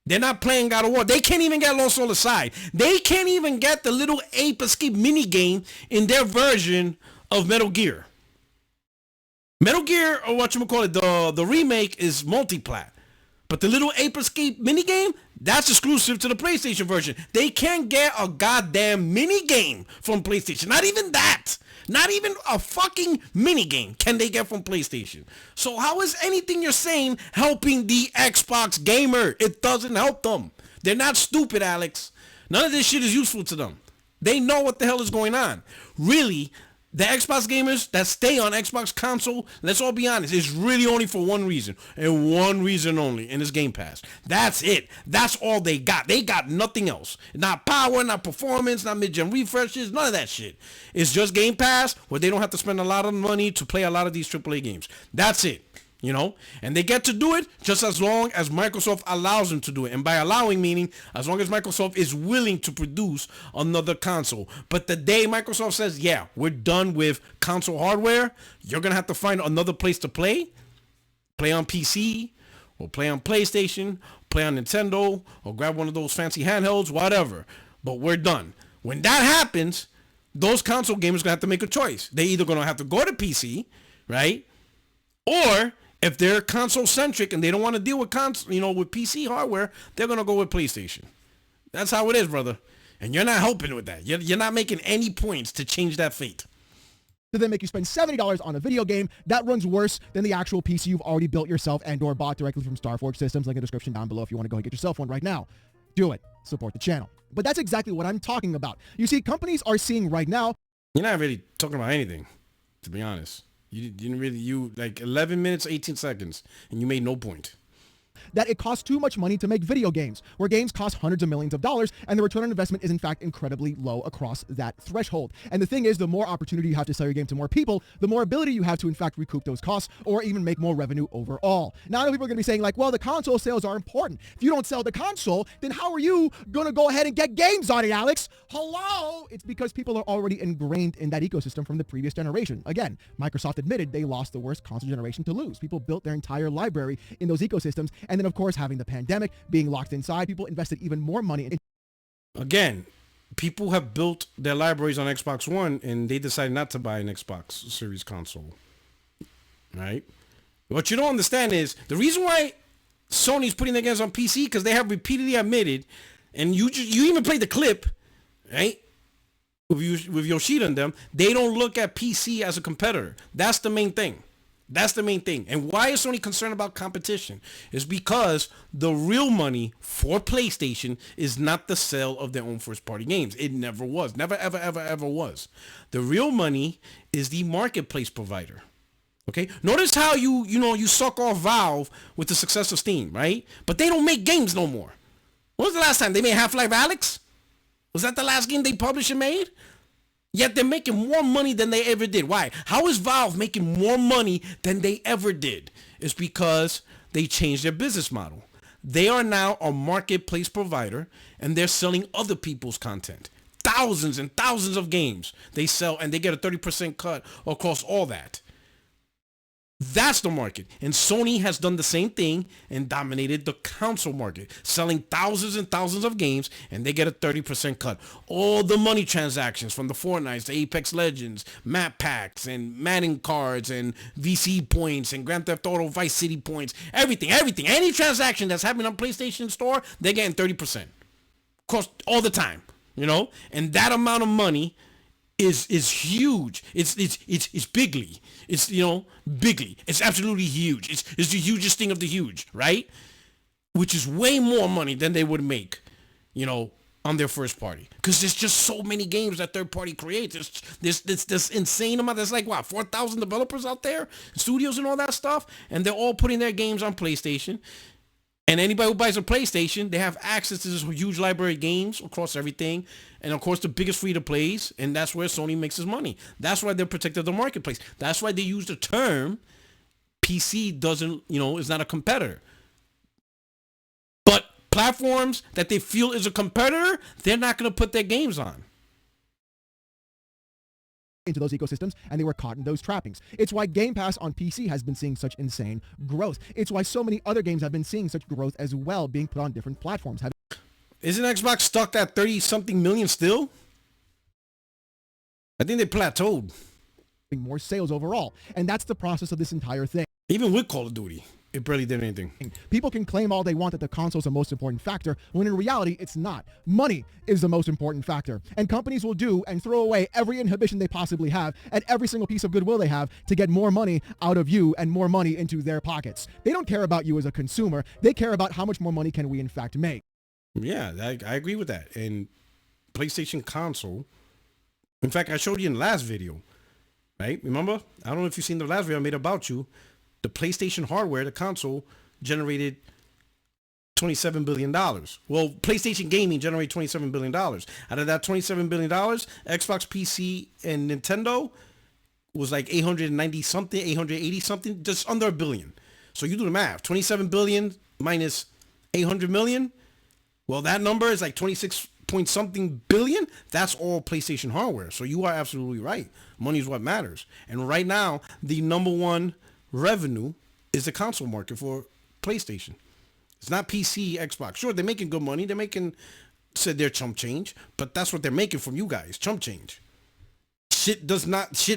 They're not playing God of War. They can't even get Lost Soul Aside. They can't even get the little Ape Escape mini game in their version of Metal Gear. Metal Gear, or whatchamacallit, the remake is multiplat. But the little Ape Escape mini game, that's exclusive to the PlayStation version. They can't get a goddamn mini game from PlayStation. Not even that. Not even a fucking mini game can they get from PlayStation. So how is anything you're saying helping the Xbox gamer? It doesn't help them. They're not stupid, Alex. None of this shit is useful to them. They know what the hell is going on. Really, the Xbox gamers that stay on Xbox console, let's all be honest, it's really only for one reason, and one reason only, and it's Game Pass. That's it. That's all they got. They got nothing else. Not power, not performance, not mid-gen refreshes, none of that shit. It's just Game Pass where they don't have to spend a lot of money to play a lot of these AAA games. That's it. You know, and they get to do it just as long as Microsoft allows them to do it. And by allowing, meaning as long as Microsoft is willing to produce another console. But the day Microsoft says, yeah, we're done with console hardware, you're going to have to find another place to play. Play on PC, or play on PlayStation, play on Nintendo, or grab one of those fancy handhelds, whatever. But we're done. When that happens, those console gamers are going to have to make a choice. They either going to have to go to PC, right? Or if they're console centric and they don't want to deal with with PC hardware, they're gonna go with PlayStation. That's how it is, brother. And you're not helping with that. You're not making any points to change that fate. To then make you spend $70 on a video game that runs worse than the actual PC you've already built yourself and or bought directly from Starforge Systems. Link in the description down below if you want to go and get yourself one right now. Do it. Support the channel. But that's exactly what I'm talking about. You see, companies are seeing right now. You're not really talking about anything, to be honest. You didn't really, like 11 minutes, 18 seconds, and you made no point. That it costs too much money to make video games, where games cost hundreds of millions of dollars, and the return on investment is in fact incredibly low across that threshold. And the thing is, the more opportunity you have to sell your game to more people, the more ability you have to in fact recoup those costs or even make more revenue overall. Now I know people are going to be saying like, well, the console sales are important. If you don't sell the console, then how are you going to go ahead and get games on it, Alex? Hello? It's because people are already ingrained in that ecosystem from the previous generation. Again, Microsoft admitted they lost the worst console generation to lose. People built their entire library in those ecosystems, and then of course having the pandemic, being locked inside, people invested even more money in. Again, people have built their libraries on Xbox One and they decided not to buy an Xbox Series console. Right? What you don't understand is the reason why Sony's putting their games on PC, because they have repeatedly admitted, and you even played the clip, right? With Yoshida and them, they don't look at PC as a competitor. That's the main thing. That's the main thing. And why is Sony concerned about competition? Is because the real money for PlayStation is not the sale of their own first-party games. It never was. Never, ever, ever, ever was. The real money is the marketplace provider. Okay? Notice how you suck off Valve with the success of Steam, right? But they don't make games no more. When was the last time they made Half-Life Alyx? Was that the last game they published and made? Yet they're making more money than they ever did. Why? How is Valve making more money than they ever did? It's because they changed their business model. They are now a marketplace provider, and they're selling other people's content. Thousands and thousands of games they sell, and they get a 30% cut across all that. That's the market. And Sony has done the same thing and dominated the console market, selling thousands and thousands of games, and they get a 30% cut. All the money transactions from the Fortnites to Apex Legends, map packs, and Madden cards, and VC points, and Grand Theft Auto Vice City points, everything. Any transaction that's happening on PlayStation Store, they're getting 30%. Cost all the time, And that amount of money is huge. It's bigly. It's bigly. It's absolutely huge. It's the hugest thing of the huge, right? which is way more money than they would make, on their first party. Because there's just so many games that third party creates. There's this insane amount. There's 4,000 developers out there, studios and all that stuff, and they're all putting their games on PlayStation. And anybody who buys a PlayStation, they have access to this huge library of games across everything. And of course, the biggest free-to-plays, and that's where Sony makes its money. That's why they're protected the marketplace. That's why they use the term PC doesn't, is not a competitor. But platforms that they feel is a competitor, they're not going to put their games on. Into those ecosystems, and they were caught in those trappings. It's why Game Pass on PC has been seeing such insane growth. It's why so many other games have been seeing such growth as well, being put on different platforms. Isn't Xbox stuck at 30-something million still? I think they plateaued. More sales overall, and that's the process of this entire thing. Even with Call of Duty, it barely did anything. People can claim all they want that the console is the most important factor, when in reality, it's not. Money is the most important factor, and companies will do and throw away every inhibition they possibly have and every single piece of goodwill they have to get more money out of you and more money into their pockets. They don't care about you as a consumer. They care about how much more money can we in fact make. Yeah, I agree with that. And PlayStation console, in fact, I showed you in the last video, right? Remember? I don't know if you've seen the last video I made about you. The PlayStation hardware, the console, generated $27 billion. Well, PlayStation Gaming generated $27 billion. Out of that $27 billion, Xbox, PC, and Nintendo was like 890-something, 880-something, just under a billion. So you do the math. 27 billion minus 800 million. Well, that number is like 26-point-something billion. That's all PlayStation hardware. So you are absolutely right. Money is what matters. And right now, the number one revenue is the console market for PlayStation. It's not PC, Xbox. Sure, they're making good money. They're making, said their chump change, but that's what they're making from you guys, chump change. Shit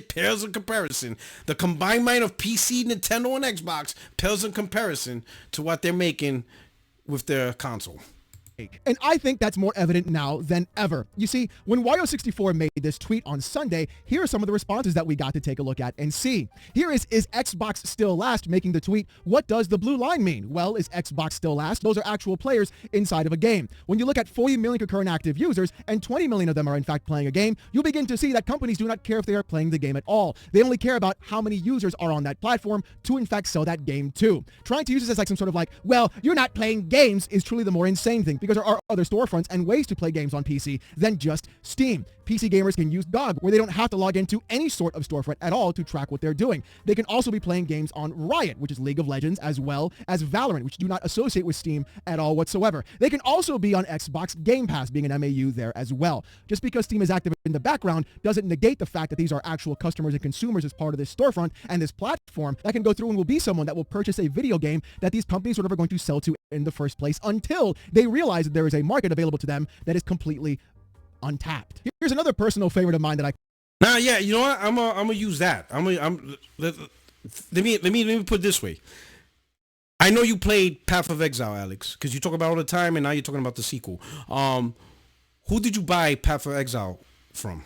pales in comparison. The combined mind of PC, Nintendo, and Xbox pales in comparison to what they're making with their console. And I think that's more evident now than ever. You see, when Wario64 made this tweet on Sunday, here are some of the responses that we got to take a look at and see. Here is Xbox still last making the tweet, what does the blue line mean? Well, is Xbox still last? Those are actual players inside of a game. When you look at 40 million concurrent active users and 20 million of them are in fact playing a game, you'll begin to see that companies do not care if they are playing the game at all. They only care about how many users are on that platform to in fact sell that game to. Trying to use this as like some sort of well, you're not playing games is truly the more insane thing, because there are other storefronts and ways to play games on PC than just Steam. PC gamers can use GOG, where they don't have to log into any sort of storefront at all to track what they're doing. They can also be playing games on Riot, which is League of Legends, as well as Valorant, which do not associate with Steam at all whatsoever. They can also be on Xbox Game Pass, being an MAU there as well. Just because Steam is active in the background doesn't negate the fact that these are actual customers and consumers as part of this storefront and this platform that can go through and will be someone that will purchase a video game that these companies were never going to sell to in the first place until they realize that there is a market available to them that is completely untapped. Here's another personal favorite of mine that Yeah, you know what? I'm gonna use that. Let me put it this way. I know you played Path of Exile, Alex, because you talk about it all the time, and now you're talking about the sequel. Who did you buy Path of Exile from?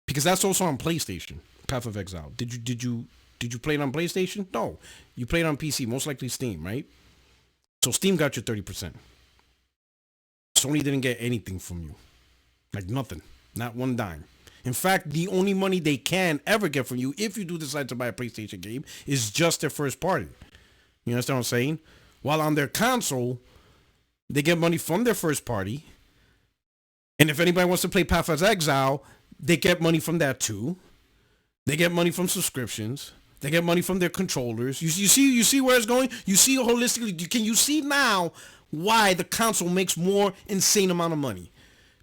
Because that's also on PlayStation. Path of Exile. Did you play it on PlayStation? No, you played it on PC, most likely Steam, right? So Steam got your 30%. Sony didn't get anything from you. Like nothing. Not one dime. In fact, the only money they can ever get from you, if you do decide to buy a PlayStation game, is just their first party. You understand what I'm saying? While on their console, they get money from their first party. And if anybody wants to play Path of Exile, they get money from that too. They get money from subscriptions. They get money from their controllers. You see where it's going? You see holistically. Can you see now why the console makes more insane amount of money?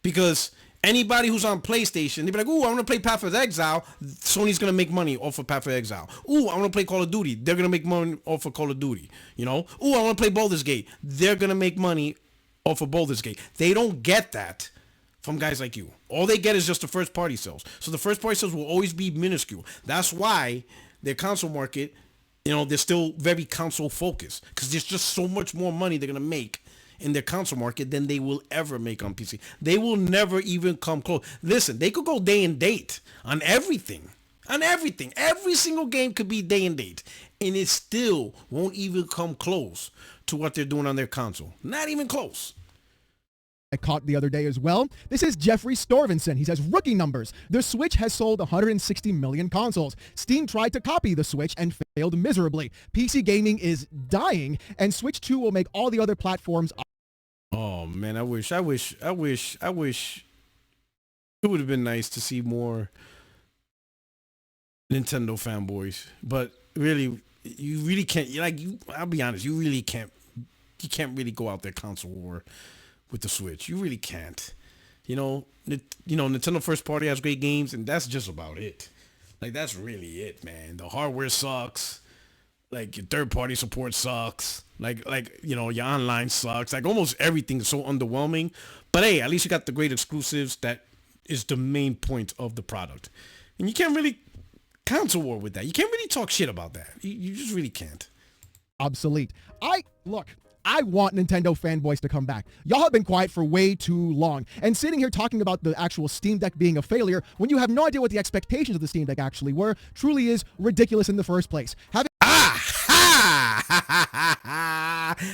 Because anybody who's on PlayStation, they be like, ooh, I want to play Path of Exile. Sony's going to make money off of Path of Exile. Ooh, I want to play Call of Duty. They're going to make money off of Call of Duty. You know? Ooh, I want to play Baldur's Gate. They're going to make money off of Baldur's Gate. They don't get that from guys like you. All they get is just the first party sales. So the first party sales will always be minuscule. That's why their console market, they're still very console focused, because there's just so much more money they're going to make in their console market than they will ever make on PC. They will never even come close. Listen, they could go day and date on everything. on everything. Every single game could be day and date, and it still won't even come close to what they're doing on their console. Not even close. I caught the other day as well. This is Jeffrey Storvinson. He says, rookie numbers. The Switch has sold 160 million consoles. Steam tried to copy the Switch and failed miserably. PC gaming is dying, and Switch 2 will make all the other platforms. Oh man, I wish it would have been nice to see more Nintendo fanboys, but really, you really can't. I'll be honest, you can't really go out there console war with the Switch. You really can't. Nintendo first party has great games, and that's just about it. Like, that's really it, man. The hardware sucks. Like, your third party support sucks. Like your online sucks. Like, almost everything is so underwhelming. But hey, at least you got the great exclusives. That is the main point of the product. And you can't really console war with that. You can't really talk shit about that. You just really can't. Obsolete. I want Nintendo fanboys to come back. Y'all have been quiet for way too long. And sitting here talking about the actual Steam Deck being a failure when you have no idea what the expectations of the Steam Deck actually were truly is ridiculous in the first place.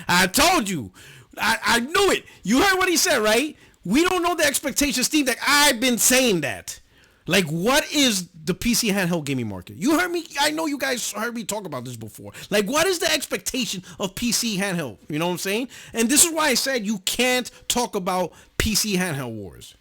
I told you. I knew it. You heard what he said, right? We don't know the expectation of Steam Deck. I've been saying that. Like, what is the PC handheld gaming market? You heard me. I know you guys heard me talk about this before. Like, what is the expectation of PC handheld? You know what I'm saying? And this is why I said you can't talk about PC handheld wars.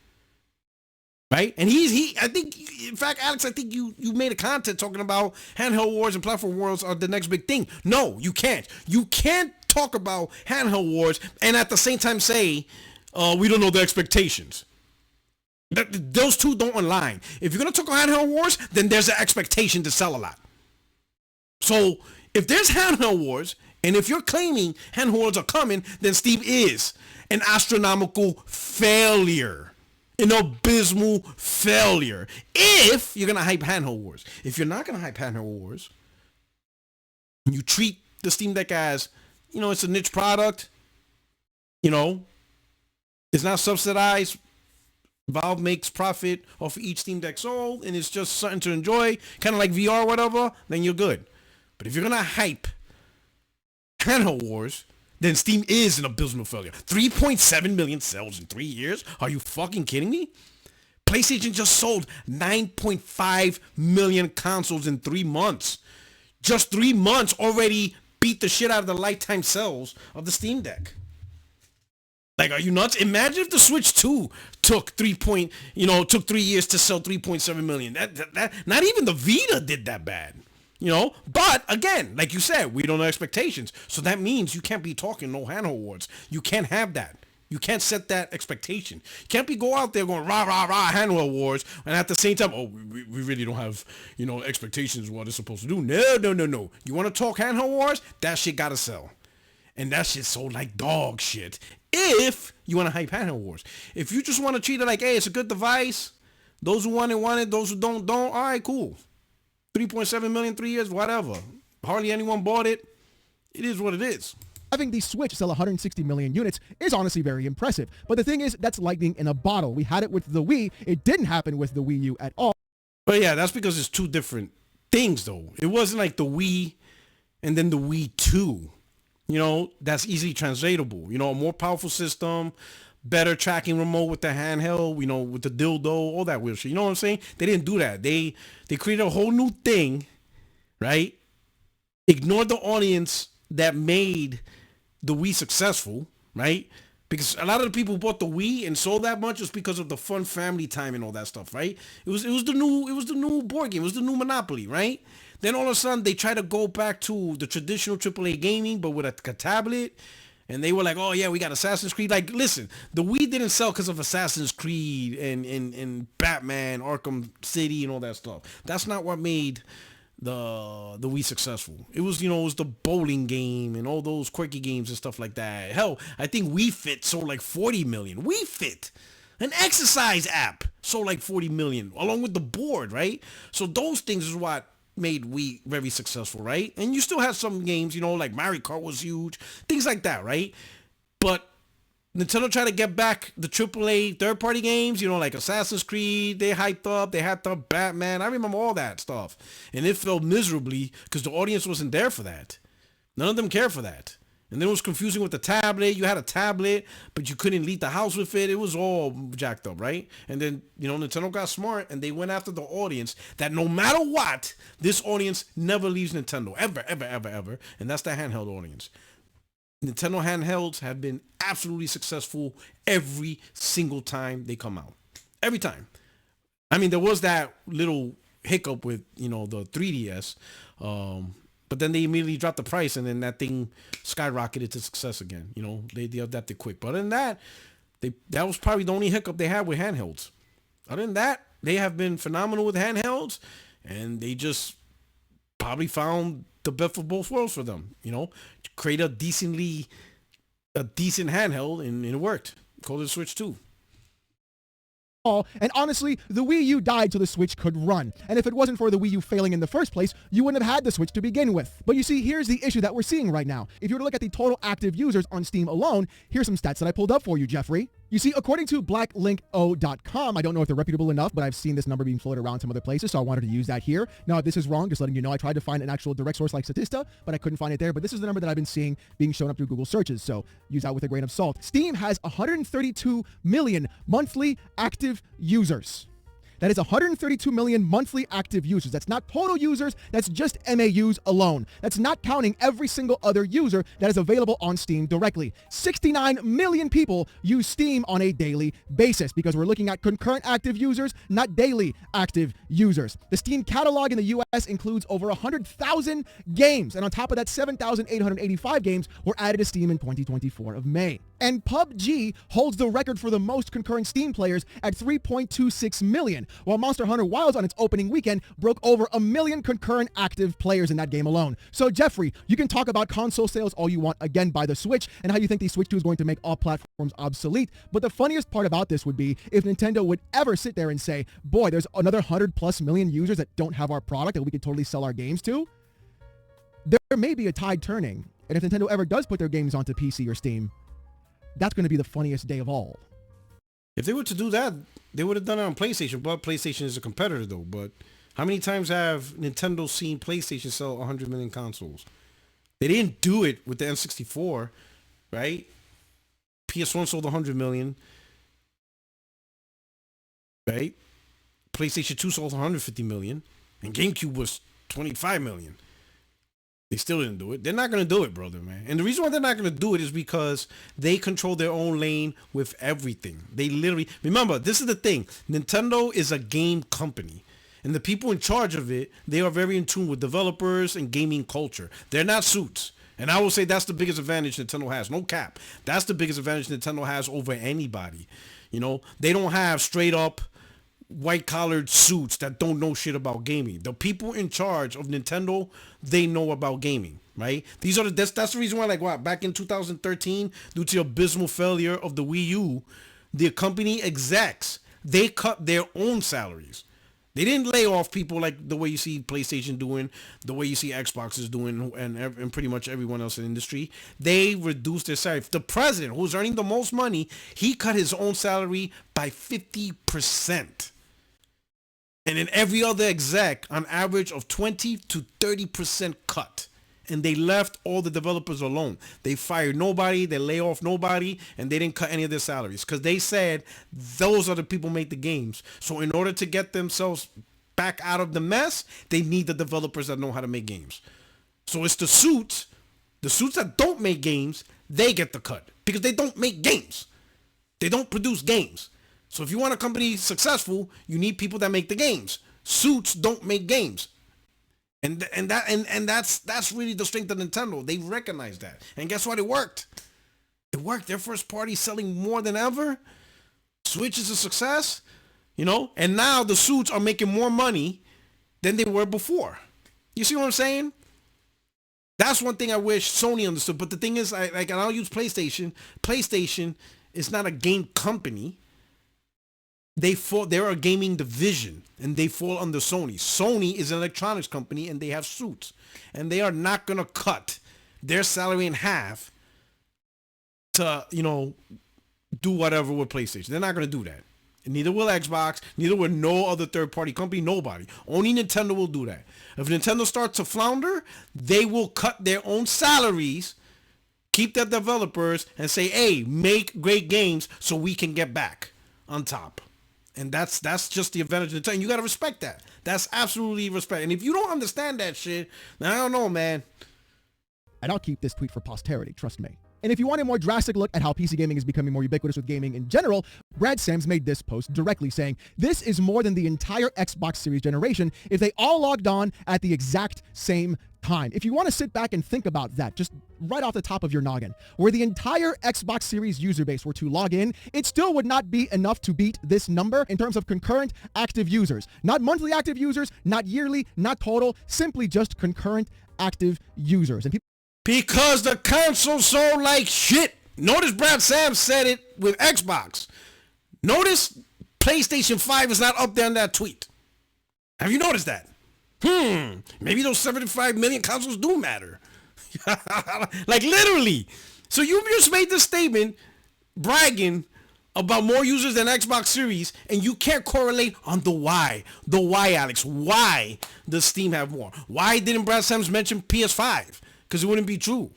Right? And I think, in fact, Alex, I think you made a content talking about handheld wars and platform wars are the next big thing. No, you can't. You can't talk about handheld wars and at the same time say, we don't know the expectations. Those two don't align. If you're going to talk about handheld wars, then there's an expectation to sell a lot. So if there's handheld wars, and if you're claiming handheld wars are coming, then Steam is an astronomical failure. An abysmal failure. If you're going to hype handheld wars. If you're not going to hype handheld wars, you treat the Steam Deck as, it's a niche product. It's not subsidized. Valve makes profit off of each Steam Deck sold, and it's just something to enjoy, kind of like VR or whatever, then you're good. But if you're going to hype handheld wars, then Steam is an abysmal failure. 3.7 million sales in 3 years? Are you fucking kidding me? PlayStation just sold 9.5 million consoles in 3 months. Just 3 months already beat the shit out of the lifetime sales of the Steam Deck. Like, are you nuts? Imagine if the Switch 2 took 3 years to sell 3.7 million. That not even the Vita did that bad. But again, like you said, we don't know expectations. So that means you can't be talking no handheld wars. You can't have that. You can't set that expectation. You can't go out there going rah rah rah handheld wars and at the same time, we really don't have expectations of what it's supposed to do. No. You want to talk handheld wars? That shit gotta sell, and that shit sold like dog shit. If you want to hype handheld wars, if you just want to treat it like, hey, it's a good device. Those who want it. Those who don't. All right, cool. 3.7 million, 3 years, whatever. Hardly anyone bought it. It is what it is. Having the Switch sell 160 million units is honestly very impressive. But the thing is, that's lightning in a bottle. We had it with the Wii. It didn't happen with the Wii U at all. But yeah, that's because it's two different things, though. It wasn't like the Wii and then the Wii 2. That's easily translatable. A more powerful system, better tracking remote with the handheld, with the dildo, all that weird shit. You know what I'm saying? They didn't do that. They created a whole new thing, right? Ignored the audience that made the Wii successful, right? Because a lot of the people who bought the Wii and sold that much was because of the fun family time and all that stuff, right? It was the new board game. It was the new Monopoly, right? Then all of a sudden they try to go back to the traditional AAA gaming, but with a tablet. And they were like, oh yeah, we got Assassin's Creed. Like, listen, the Wii didn't sell because of Assassin's Creed and Batman, Arkham City and all that stuff. That's not what made the Wii successful. It was, it was the bowling game and all those quirky games and stuff like that. Hell, I think Wii Fit sold like 40 million. Wii Fit, an exercise app, sold like 40 million along with the board, right? So those things is what made Wii very successful, right? And you still have some games, like Mario Kart was huge, things like that, right? But Nintendo tried to get back the AAA third-party games, you know, like Assassin's Creed. They hyped up. They had the Batman. I remember all that stuff. And it failed miserably because the audience wasn't there for that. None of them cared for that. And then it was confusing with the tablet. You had a tablet, but you couldn't leave the house with it. It was all jacked up, right? And then, you know, Nintendo got smart and they went after the audience that no matter what, this audience never leaves Nintendo. Ever, ever, ever, ever. And that's the handheld audience. Nintendo handhelds have been absolutely successful every single time they come out. Every time. I mean, there was that little hiccup with, you know, the 3DS. But then they immediately dropped the price and then that thing skyrocketed to success again. You know, they adapted quick. But other than that, that was probably the only hiccup they had with handhelds. Other than that, they have been phenomenal with handhelds and they just probably found the best of both worlds for them, you know, to create a decent handheld and it worked. Called it Switch 2. And honestly, the Wii U died so the Switch could run. And if it wasn't for the Wii U failing in the first place, you wouldn't have had the Switch to begin with. But you see, here's the issue that we're seeing right now. If you were to look at the total active users on Steam alone, here's some stats that I pulled up for you, Jeffrey. You see, according to blacklinko.com, I don't know if they're reputable enough, but I've seen this number being floated around some other places, so I wanted to use that here. Now, if this is wrong, just letting you know, I tried to find an actual direct source like Statista, but I couldn't find it there. But this is the number that I've been seeing being shown up through Google searches, so use that with a grain of salt. Steam has 132 million monthly active users. That is 132 million monthly active users. That's not total users. That's just MAUs alone. That's not counting every single other user that is available on Steam directly. 69 million people use Steam on a daily basis because we're looking at concurrent active users, not daily active users. The Steam catalog in the US includes over 100,000 games. And on top of that, 7,885 games were added to Steam in 2024 of May. And PUBG holds the record for the most concurrent Steam players at 3.26 million, while Monster Hunter Wilds on its opening weekend broke over 1 million concurrent active players in that game alone. So Jeffrey, you can talk about console sales all you want again by the Switch and how you think the Switch 2 is going to make all platforms obsolete. But the funniest part about this would be if Nintendo would ever sit there and say, boy, there's another 100+ million users that don't have our product that we could totally sell our games to. There may be a tide turning. And if Nintendo ever does put their games onto PC or Steam, that's going to be the funniest day of all. If they were to do that, they would have done it on PlayStation, but PlayStation is a competitor though. But how many times have Nintendo seen PlayStation sell 100 million consoles? They didn't do it with the N64, right? PS1 sold 100 million, right? PlayStation 2 sold 150 million, and GameCube was 25 million. They still didn't do it. They're not going to do it, brother, man. And the reason why they're not going to do it is because they control their own lane with everything. They literally... Remember, this is the thing. Nintendo is a game company. And the people in charge of it, they are very in tune with developers and gaming culture. They're not suits. And I will say that's the biggest advantage Nintendo has. No cap. That's the biggest advantage Nintendo has over anybody. You know, they don't have straight up white-collared suits that don't know shit about gaming. The people in charge of Nintendo, they know about gaming, right? These are that's the reason why, like, what, back in 2013, due to the abysmal failure of the Wii U, the company execs, they cut their own salaries. They didn't lay off people like the way you see PlayStation doing, the way you see Xbox is doing, and pretty much everyone else in the industry. They reduced their salary. The president, who's earning the most money, he cut his own salary by 50%. And then every other exec, on average of 20 to 30% cut. And they left all the developers alone. They fired nobody, they lay off nobody, and they didn't cut any of their salaries. Because they said those are the people who make the games. So in order to get themselves back out of the mess, they need the developers that know how to make games. So it's the suits that don't make games, they get the cut. Because they don't make games. They don't produce games. So if you want a company successful, you need people that make the games. Suits don't make games. And that's really the strength of Nintendo. They recognize that. And guess what? It worked. It worked. Their first party selling more than ever. Switch is a success, you know? And now the suits are making more money than they were before. You see what I'm saying? That's one thing I wish Sony understood. But the thing is, and I'll use PlayStation. PlayStation is not a game company. They're a gaming division and they fall under Sony. Sony is an electronics company and they have suits and they are not going to cut their salary in half to, you know, do whatever with PlayStation. They're not going to do that. And neither will Xbox. Neither will no other third-party company. Nobody. Only Nintendo will do that. If Nintendo starts to flounder, they will cut their own salaries, keep their developers, and say, hey, make great games so we can get back on top. And that's just the advantage of Nintendo. You got to respect that. That's absolutely respect. And if you don't understand that shit, then I don't know, man. And I'll keep this tweet for posterity, trust me. And if you want a more drastic look at how PC gaming is becoming more ubiquitous with gaming in general, Brad Sams made this post directly saying, this is more than the entire Xbox Series generation if they all logged on at the exact same time. If you want to sit back and think about that, just right off the top of your noggin, where the entire Xbox Series user base were to log in, it still would not be enough to beat this number in terms of concurrent active users. Not monthly active users, not yearly, not total, simply just concurrent active users. And because the console sold like shit. Notice Brad Sam said it with Xbox. Notice PlayStation 5 is not up there in that tweet. Have you noticed that? Maybe those 75 million consoles do matter. Like literally. So you just made this statement bragging about more users than Xbox Series, and you can't correlate on the why. The why, Alex. Why does Steam have more? Why didn't Brad Sams mention PS5? Because it wouldn't be true.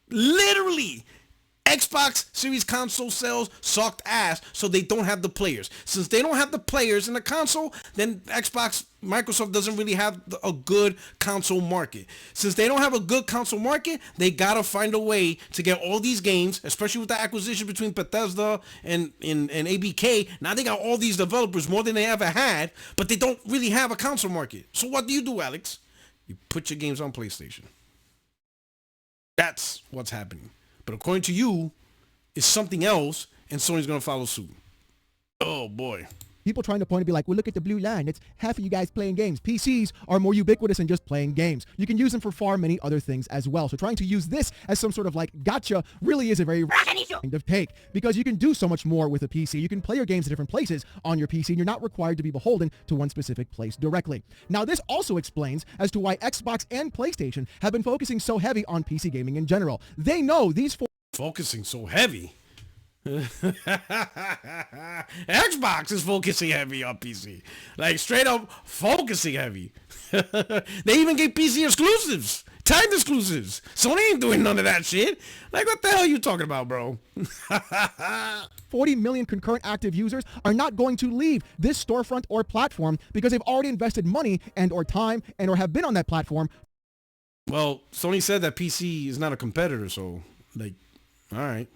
Literally, Xbox Series console sales sucked ass, so they don't have the players. Since they don't have the players in the console, then Microsoft doesn't really have a good console market. Since they don't have a good console market, they gotta find a way to get all these games, especially with the acquisition between Bethesda and ABK. Now they got all these developers, more than they ever had, but they don't really have a console market. So what do, Alex? You put your games on PlayStation. That's what's happening. But according to you, it's something else, and Sony's going to follow suit. Oh, boy. people trying to point and be like, well, look at the blue line. It's half of you guys playing games. PCs are more ubiquitous than just playing games. You can use them for far many other things as well. So trying to use this as some sort of like gotcha really is a very kind of take, because you can do so much more with a PC. You can play your games at different places on your PC, and you're not required to be beholden to one specific place directly. Now, this also explains as to why Xbox and PlayStation have been focusing so heavy on PC gaming in general. They know these focusing so heavy. Xbox is focusing heavy on PC, like straight up focusing heavy. They even gave PC exclusives, time exclusives. Sony ain't doing none of that shit. Like, what the hell are you talking about, bro? 40 million concurrent active users are not going to leave this storefront or platform because they've already invested money and or time and or have been on that platform. Well, Sony said that PC is not a competitor, so like, all right.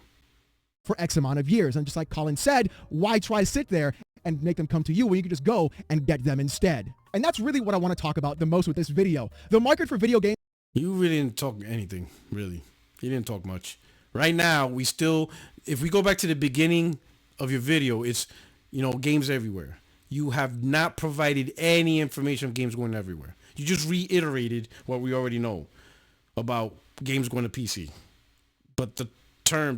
For X amount of years. And just like Colin said, why try to sit there and make them come to you when you can just go and get them instead? And that's really what I want to talk about the most with this video. The market for video games. You really didn't talk anything, really. You didn't talk much. Right now, we still, if we go back to the beginning of your video, it's, you know, games everywhere. You have not provided any information of games going everywhere. You just reiterated what we already know about games going to PC. But the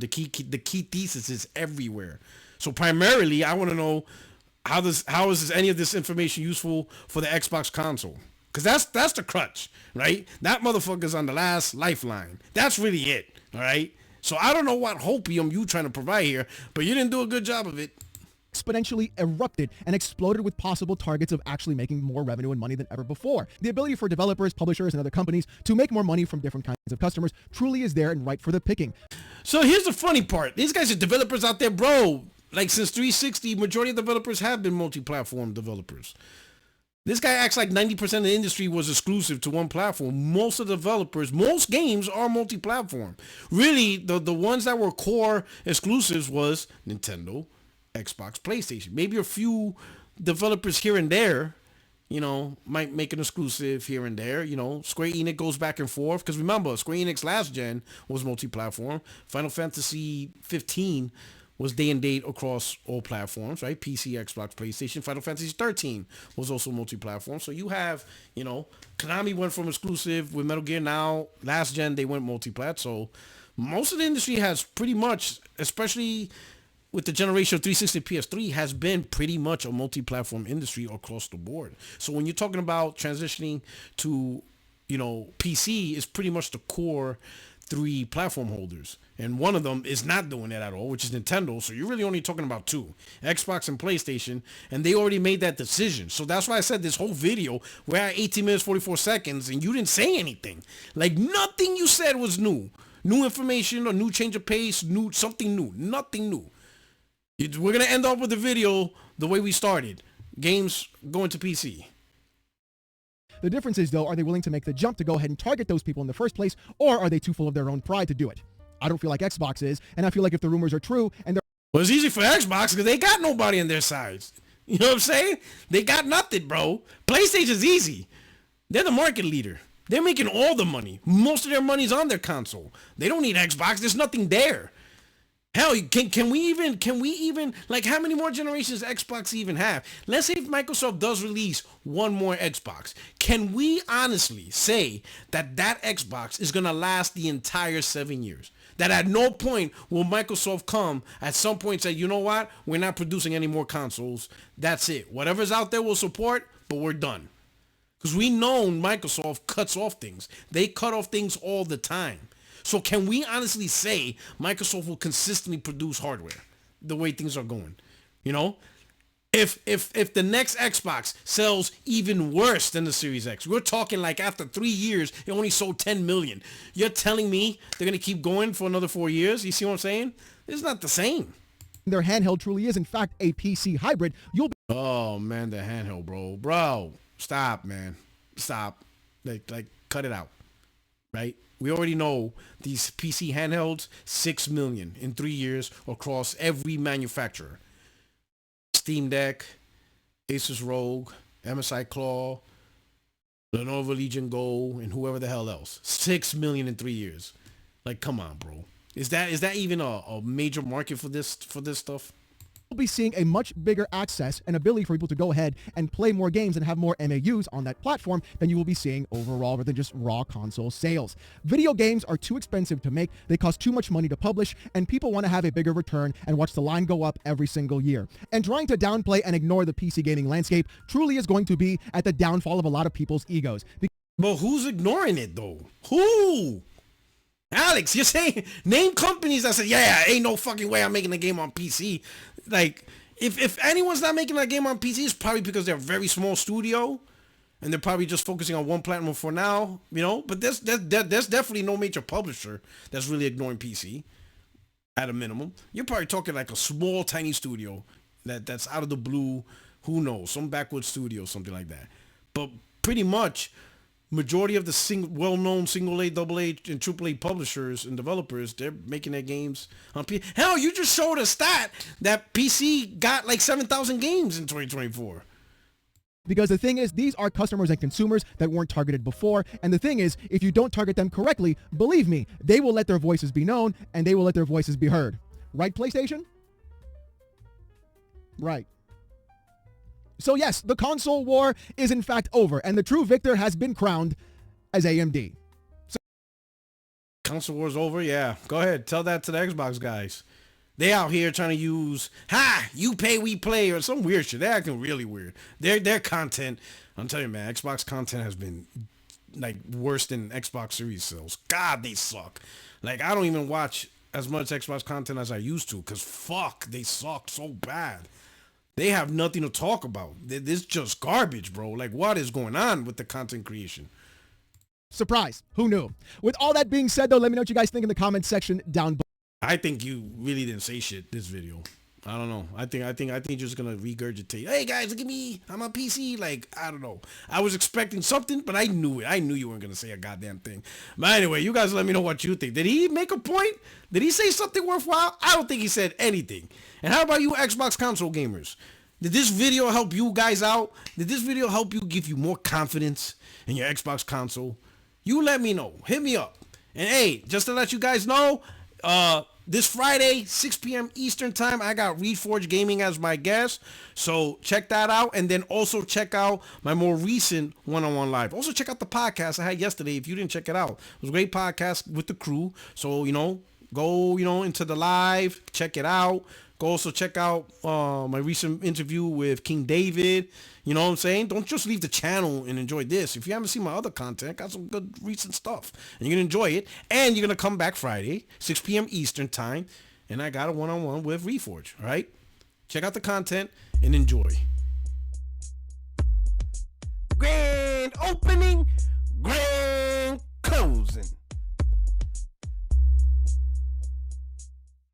key thesis is everywhere. So primarily, I want to know how is any of this information useful for the Xbox console? Because that's the crutch, right? That motherfucker's on the last lifeline. That's really it, all right? So I don't know what hopium you trying to provide here, but you didn't do a good job of it. Exponentially erupted and exploded with possible targets of actually making more revenue and money than ever before. The ability for developers, publishers, and other companies to make more money from different kinds of customers truly is there and ripe for the picking. So here's the funny part. These guys are developers out there, bro. Like since 360, majority of developers have been multi-platform developers. This guy acts like 90% of the industry was exclusive to one platform. Most of the developers, most games are multi-platform. Really, the ones that were core exclusives was Nintendo, Xbox, PlayStation. Maybe a few developers here and there, you know, might make an exclusive here and there. You know, Square Enix goes back and forth. Because remember, Square Enix last gen was multi-platform. Final Fantasy 15 was day and date across all platforms, right? PC, Xbox, PlayStation. Final Fantasy 13 was also multi-platform. So you have, you know, Konami went from exclusive with Metal Gear. Now, last gen, they went multi-plat. So most of the industry has pretty much, especially with the generation of 360 PS3, has been pretty much a multi-platform industry across the board. So when you're talking about transitioning to, you know, PC is pretty much the core three platform holders, and one of them is not doing that at all, which is Nintendo. So you're really only talking about two, Xbox and PlayStation, and they already made that decision. So that's why I said this whole video, we're at 18 minutes 44 seconds, and you didn't say anything. Like nothing you said was new information or new change of pace, something new, nothing new. We're gonna end up with the video the way we started, games going to PC. The difference is, though, are they willing to make the jump to go ahead and target those people in the first place, or are they too full of their own pride to do it? I don't feel like Xbox is, and I feel like if the rumors are true and they're... Well, it's easy for Xbox because they got nobody on their sides. You know what I'm saying? They got nothing, bro. PlayStation's easy. They're the market leader. They're making all the money. Most of their money's on their console. They don't need Xbox. There's nothing there. Hell, can we even, like, how many more generations does Xbox even have? Let's say if Microsoft does release one more Xbox. Can we honestly say that Xbox is going to last the entire 7 years? That at no point will Microsoft come at some point and say, you know what? We're not producing any more consoles. That's it. Whatever's out there we'll support, but we're done. Because we know Microsoft cuts off things. They cut off things all the time. So can we honestly say Microsoft will consistently produce hardware the way things are going? You know, if the next Xbox sells even worse than the Series X, we're talking like after 3 years, it only sold 10 million. You're telling me they're going to keep going for another 4 years? You see what I'm saying? It's not the same. Their handheld truly is, in fact, a PC hybrid. You'll be... Oh, man, the handheld, bro. Stop, man. Stop. Like, cut it out. Right? We already know these PC handhelds, 6 million in 3 years across every manufacturer. Steam Deck, Asus ROG, MSI Claw, Lenovo Legion Go, and whoever the hell else. 6 million in 3 years. Like, come on, bro. Is that even a major market for this stuff? We'll be seeing a much bigger access and ability for people to go ahead and play more games and have more MAUs on that platform than you will be seeing overall rather than just raw console sales. Video games are too expensive to make, they cost too much money to publish, and people want to have a bigger return and watch the line go up every single year. And trying to downplay and ignore the PC gaming landscape truly is going to be at the downfall of a lot of people's egos. But who's ignoring it though? Who? Alex, you're saying, name companies that said, yeah, ain't no fucking way I'm making a game on PC. Like, if anyone's not making that game on PC, it's probably because they're a very small studio, and they're probably just focusing on one platform for now, you know? But there's definitely no major publisher that's really ignoring PC, at a minimum. You're probably talking like a small, tiny studio that's out of the blue, who knows, some backwoods studio, something like that. But pretty much, majority of the well-known single A, double A, and triple A publishers and developers, they're making their games on PC. Hell, you just showed a stat that PC got like 7,000 games in 2024. Because the thing is, these are customers and consumers that weren't targeted before. And the thing is, if you don't target them correctly, believe me, they will let their voices be known and they will let their voices be heard. Right, PlayStation? Right. So yes, the console war is in fact over, and the true victor has been crowned as AMD. Console war's over? Yeah. Go ahead. Tell that to the Xbox guys. They out here trying to use, you pay, we play, or some weird shit. They're acting really weird. Their content, I'm telling you, man, Xbox content has been like worse than Xbox Series sales. God, they suck. Like, I don't even watch as much Xbox content as I used to, because fuck, they suck so bad. They have nothing to talk about. This is just garbage, bro. Like, what is going on with the content creation? Surprise. Who knew? With all that being said, though, let me know what you guys think in the comments section down below. I think you really didn't say shit this video. I don't know. I think you're just gonna regurgitate. Hey guys, look at me. I'm on PC. Like, I don't know. I was expecting something, but I knew it. I knew you weren't gonna say a goddamn thing. But anyway, you guys let me know what you think. Did he make a point? Did he say something worthwhile? I don't think he said anything. And how about you Xbox console gamers? Did this video help you guys out? Did this video help you, give you more confidence in your Xbox console? You let me know. Hit me up. And hey, just to let you guys know, this Friday, 6 p.m. Eastern time, I got Reforge Gaming as my guest. So check that out. And then also check out my more recent one-on-one live. Also check out the podcast I had yesterday if you didn't check it out. It was a great podcast with the crew. So, go, into the live, check it out. Go also check out my recent interview with King David. You know what I'm saying? Don't just leave the channel and enjoy this. If you haven't seen my other content, I got some good recent stuff. And you're going to enjoy it. And you're going to come back Friday, 6 p.m. Eastern time. And I got a one-on-one with Reforge, all right? Check out the content and enjoy.